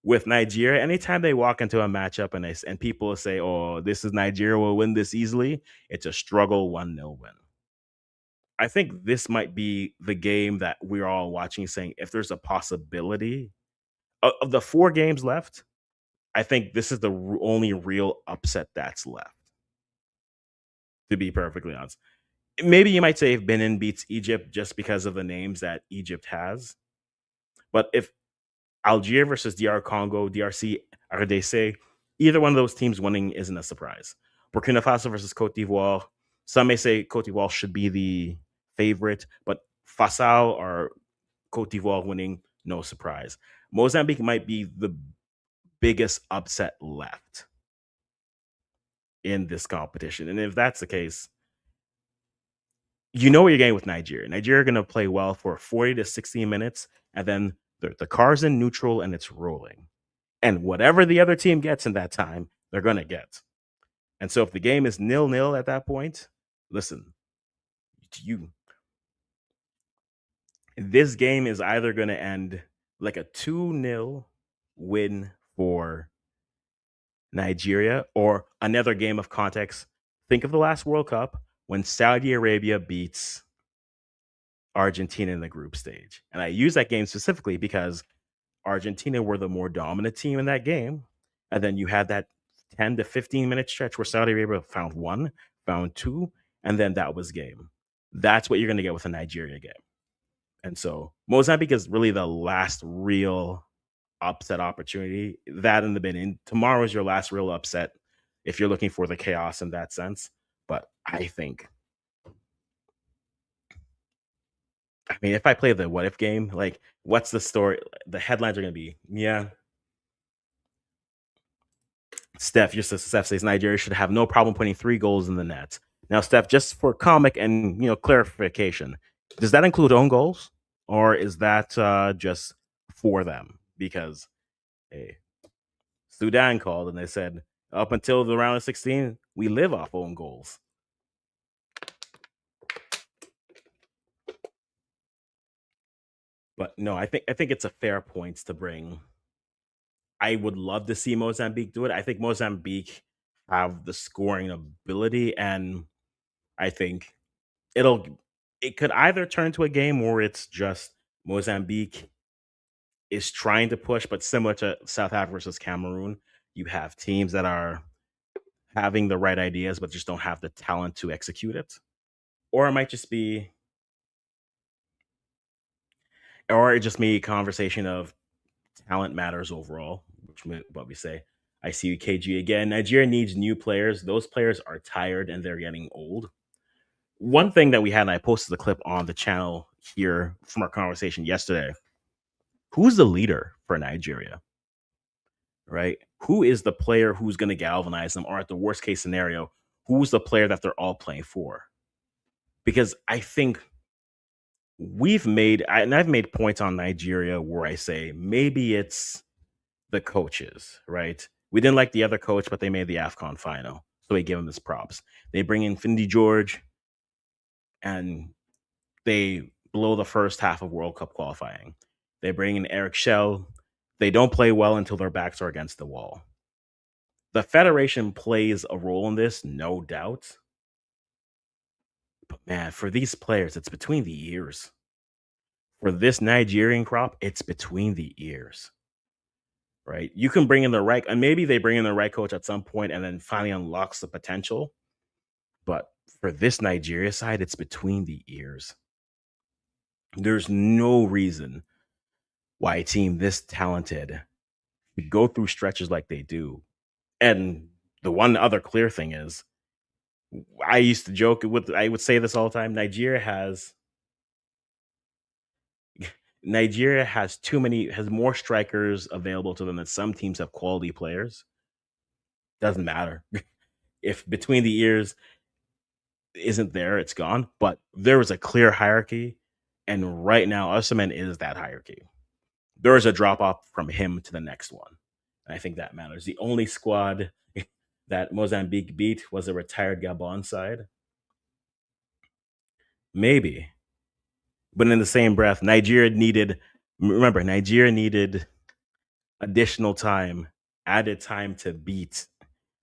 with Nigeria, anytime they walk into a matchup and people say, "Oh, this is Nigeria will win this easily," it's a struggle 1-0 win. I think this might be the game that we're all watching, saying if there's a possibility of the 4 games left, I think this is the only real upset that's left. To be perfectly honest, maybe you might say if Benin beats Egypt just because of the names that Egypt has, but if Algeria versus DR Congo, DRC, RDC, either one of those teams winning isn't a surprise. Burkina Faso versus Cote d'Ivoire, some may say Cote d'Ivoire should be the favorite, but Faso or Cote d'Ivoire winning, no surprise. Mozambique might be the biggest upset left in this competition. And if that's the case, you know what you're getting with Nigeria. Nigeria are going to play well for 40 to 60 minutes, and then the car's in neutral and it's rolling. And whatever the other team gets in that time, they're going to get. And so if the game is 0-0 at that point, listen, you this game is either going to end like a 2-0 win for Nigeria, or another game of context. Think of the last World Cup when Saudi Arabia beats Argentina in the group stage. And I use that game specifically because Argentina were the more dominant team in that game. And then you had that 10 to 15-minute stretch where Saudi Arabia found one, found two, and then that was game. That's what you're going to get with a Nigeria game. And so Mozambique is really the last real upset opportunity. That in the Benin. Tomorrow is your last real upset if you're looking for the chaos in that sense. But I mean, if I play the what if game, like, what's the story? The headlines are going to be, yeah, Steph says Nigeria should have no problem putting 3 goals in the net. Now, Steph, just for comic and clarification, does that include own goals, or is that just for them? Because hey, Sudan called and they said up until the round of 16, we live off own goals. But no, I think it's a fair point to bring. I would love to see Mozambique do it. I think Mozambique have the scoring ability, and I think it'll it could either turn to a game where it's just Mozambique is trying to push, but similar to South Africa versus Cameroon, you have teams that are having the right ideas but just don't have the talent to execute it. or it might just be, or it just be a conversation of talent matters overall, which what we say. I see KG again. Nigeria needs new players. Those players are tired and they're getting old. One thing that we had, and I posted the clip on the channel here from our conversation yesterday. Who's the leader for Nigeria? Right? Who is the player who's going to galvanize them? Or at the worst case scenario, who's the player that they're all playing for? Because I think and I've made points on Nigeria where I say maybe it's the coaches, right? We didn't like the other coach, but they made the AFCON final. So we give them this props. They bring in Findy George and they blow the first half of World Cup qualifying. They bring in Eric Shell. They don't play well until their backs are against the wall. The Federation plays a role in this, no doubt. But man, for these players, it's between the ears. For this Nigerian crop, it's between the ears. Right? You can bring in the right, and maybe they bring in the right coach at some point and then finally unlocks the potential. But for this Nigeria side, it's between the ears. There's no reason why a team this talented would go through stretches like they do. And the one other clear thing is, I used to joke with, I would say this all the time. Nigeria has has more strikers available to them than some teams have quality players. Doesn't matter if between the ears isn't there, it's gone. But there was a clear hierarchy, and right now, Osimhen is that hierarchy. There is a drop off from him to the next one, and I think that matters. The only squad that Mozambique beat was a retired Gabon side, maybe, but in the same breath, Nigeria needed. Remember, Nigeria needed additional time, added time to beat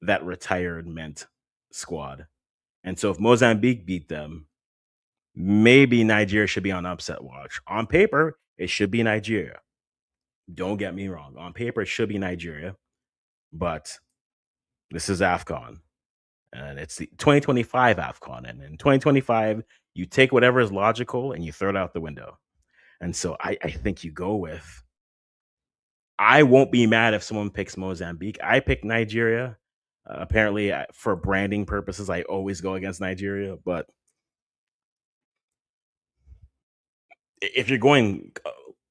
that retired meant squad. And so if Mozambique beat them, maybe Nigeria should be on upset watch. On paper, it should be Nigeria. Don't get me wrong. On paper, it should be Nigeria, but this is AFCON. And it's the 2025 AFCON. And in 2025, you take whatever is logical and you throw it out the window. And so I think you go with, I won't be mad if someone picks Mozambique. I pick Nigeria. Apparently, for branding purposes, I always go against Nigeria. But if you're going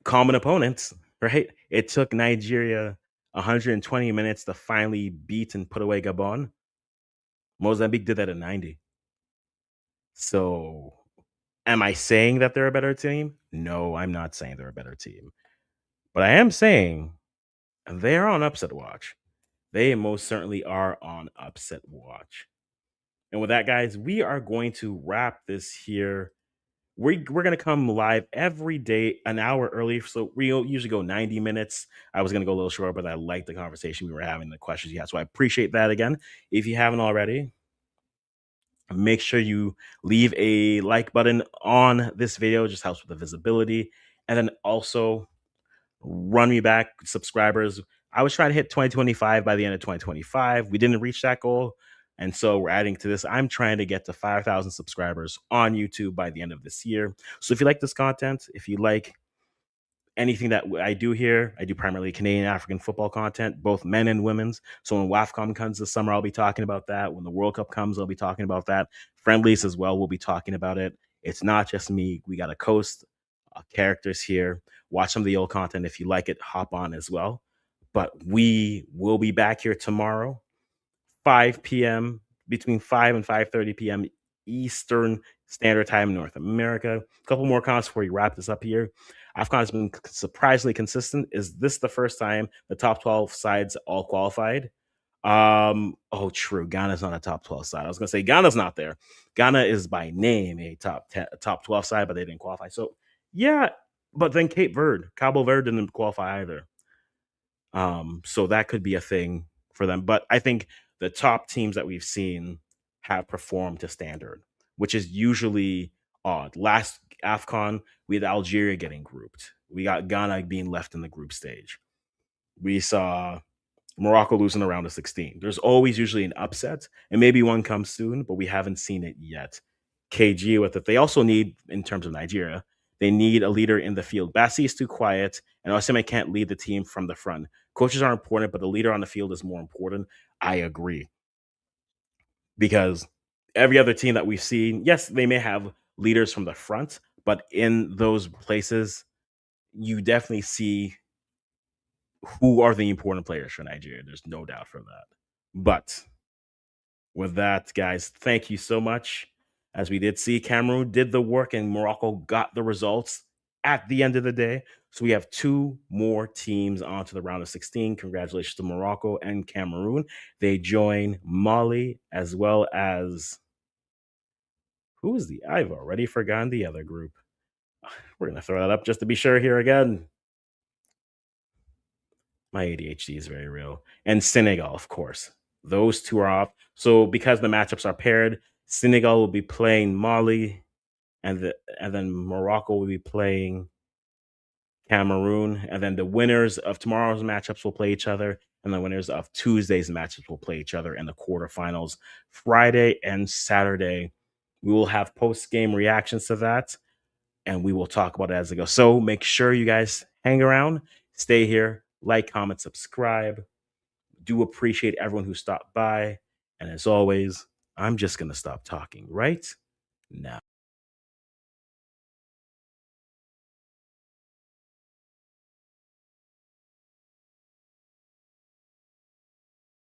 common opponents, right? It took Nigeria 120 minutes to finally beat and put away Gabon. Mozambique did that in 90. So, am I saying that they're a better team? No, I'm not saying they're a better team. But I am saying they are on upset watch. They most certainly are on upset watch. And with that, guys, we are going to wrap this here. We're gonna come live every day an hour early. So we usually go 90 minutes. I was gonna go a little short, but I like the conversation we were having, the questions you had. So I appreciate that again. If you haven't already, make sure you leave a like button on this video. It just helps with the visibility. And then also run me back subscribers. I was trying to hit 2025 by the end of 2025. We didn't reach that goal. And so we're adding to this. I'm trying to get to 5,000 subscribers on YouTube by the end of this year. So if you like this content, if you like anything that I do here, I do primarily Canadian African football content, both men and women's. So when WAFCON comes this summer, I'll be talking about that. When the World Cup comes, I'll be talking about that. Friendlies as well, we'll be talking about it. It's not just me. We got a coast characters here. Watch some of the old content. If you like it, hop on as well. But we will be back here tomorrow, 5 p.m., between 5 and 5:30 p.m. Eastern Standard Time in North America. A couple more comments before we wrap this up here. AFCON has been surprisingly consistent. Is this the first time the top 12 sides all qualified? Oh, true. Ghana's not a top 12 side. I was gonna say Ghana's not there. Ghana is by name a top 12 side, but they didn't qualify. So yeah, but then Cabo Verde didn't qualify either. So that could be a thing for them. But I think the top teams that we've seen have performed to standard, which is usually odd. Last AFCON, we had Algeria getting grouped. We got Ghana being left in the group stage. We saw Morocco losing the round of 16. There's always usually an upset, and maybe one comes soon, but we haven't seen it yet. KG with it. They also need, in terms of Nigeria, they need a leader in the field. Bassi is too quiet, and Osimhen can't lead the team from the front. Coaches are important, but the leader on the field is more important. I agree because every other team that we've seen, yes, they may have leaders from the front, but in those places, you definitely see who are the important players for Nigeria. There's no doubt for that. But with that, guys, thank you so much. As we did see, Cameroon did the work and Morocco got the results at the end of the day. So we have two more teams on to the round of 16. Congratulations to Morocco and Cameroon. They join Mali as well as who is the I've already forgotten the other group. We're gonna throw that up just to be sure here again. My ADHD is very real. And Senegal, of course. Those two are off. So because the matchups are paired, Senegal will be playing Mali, and then Morocco will be playing Cameroon, and then the winners of tomorrow's matchups will play each other, and the winners of Tuesday's matchups will play each other in the quarterfinals. Friday and Saturday, we will have post game reactions to that, and we will talk about it as it goes. So make sure you guys hang around, stay here, like, comment, subscribe. Do appreciate everyone who stopped by. And as always, I'm just going to stop talking right now.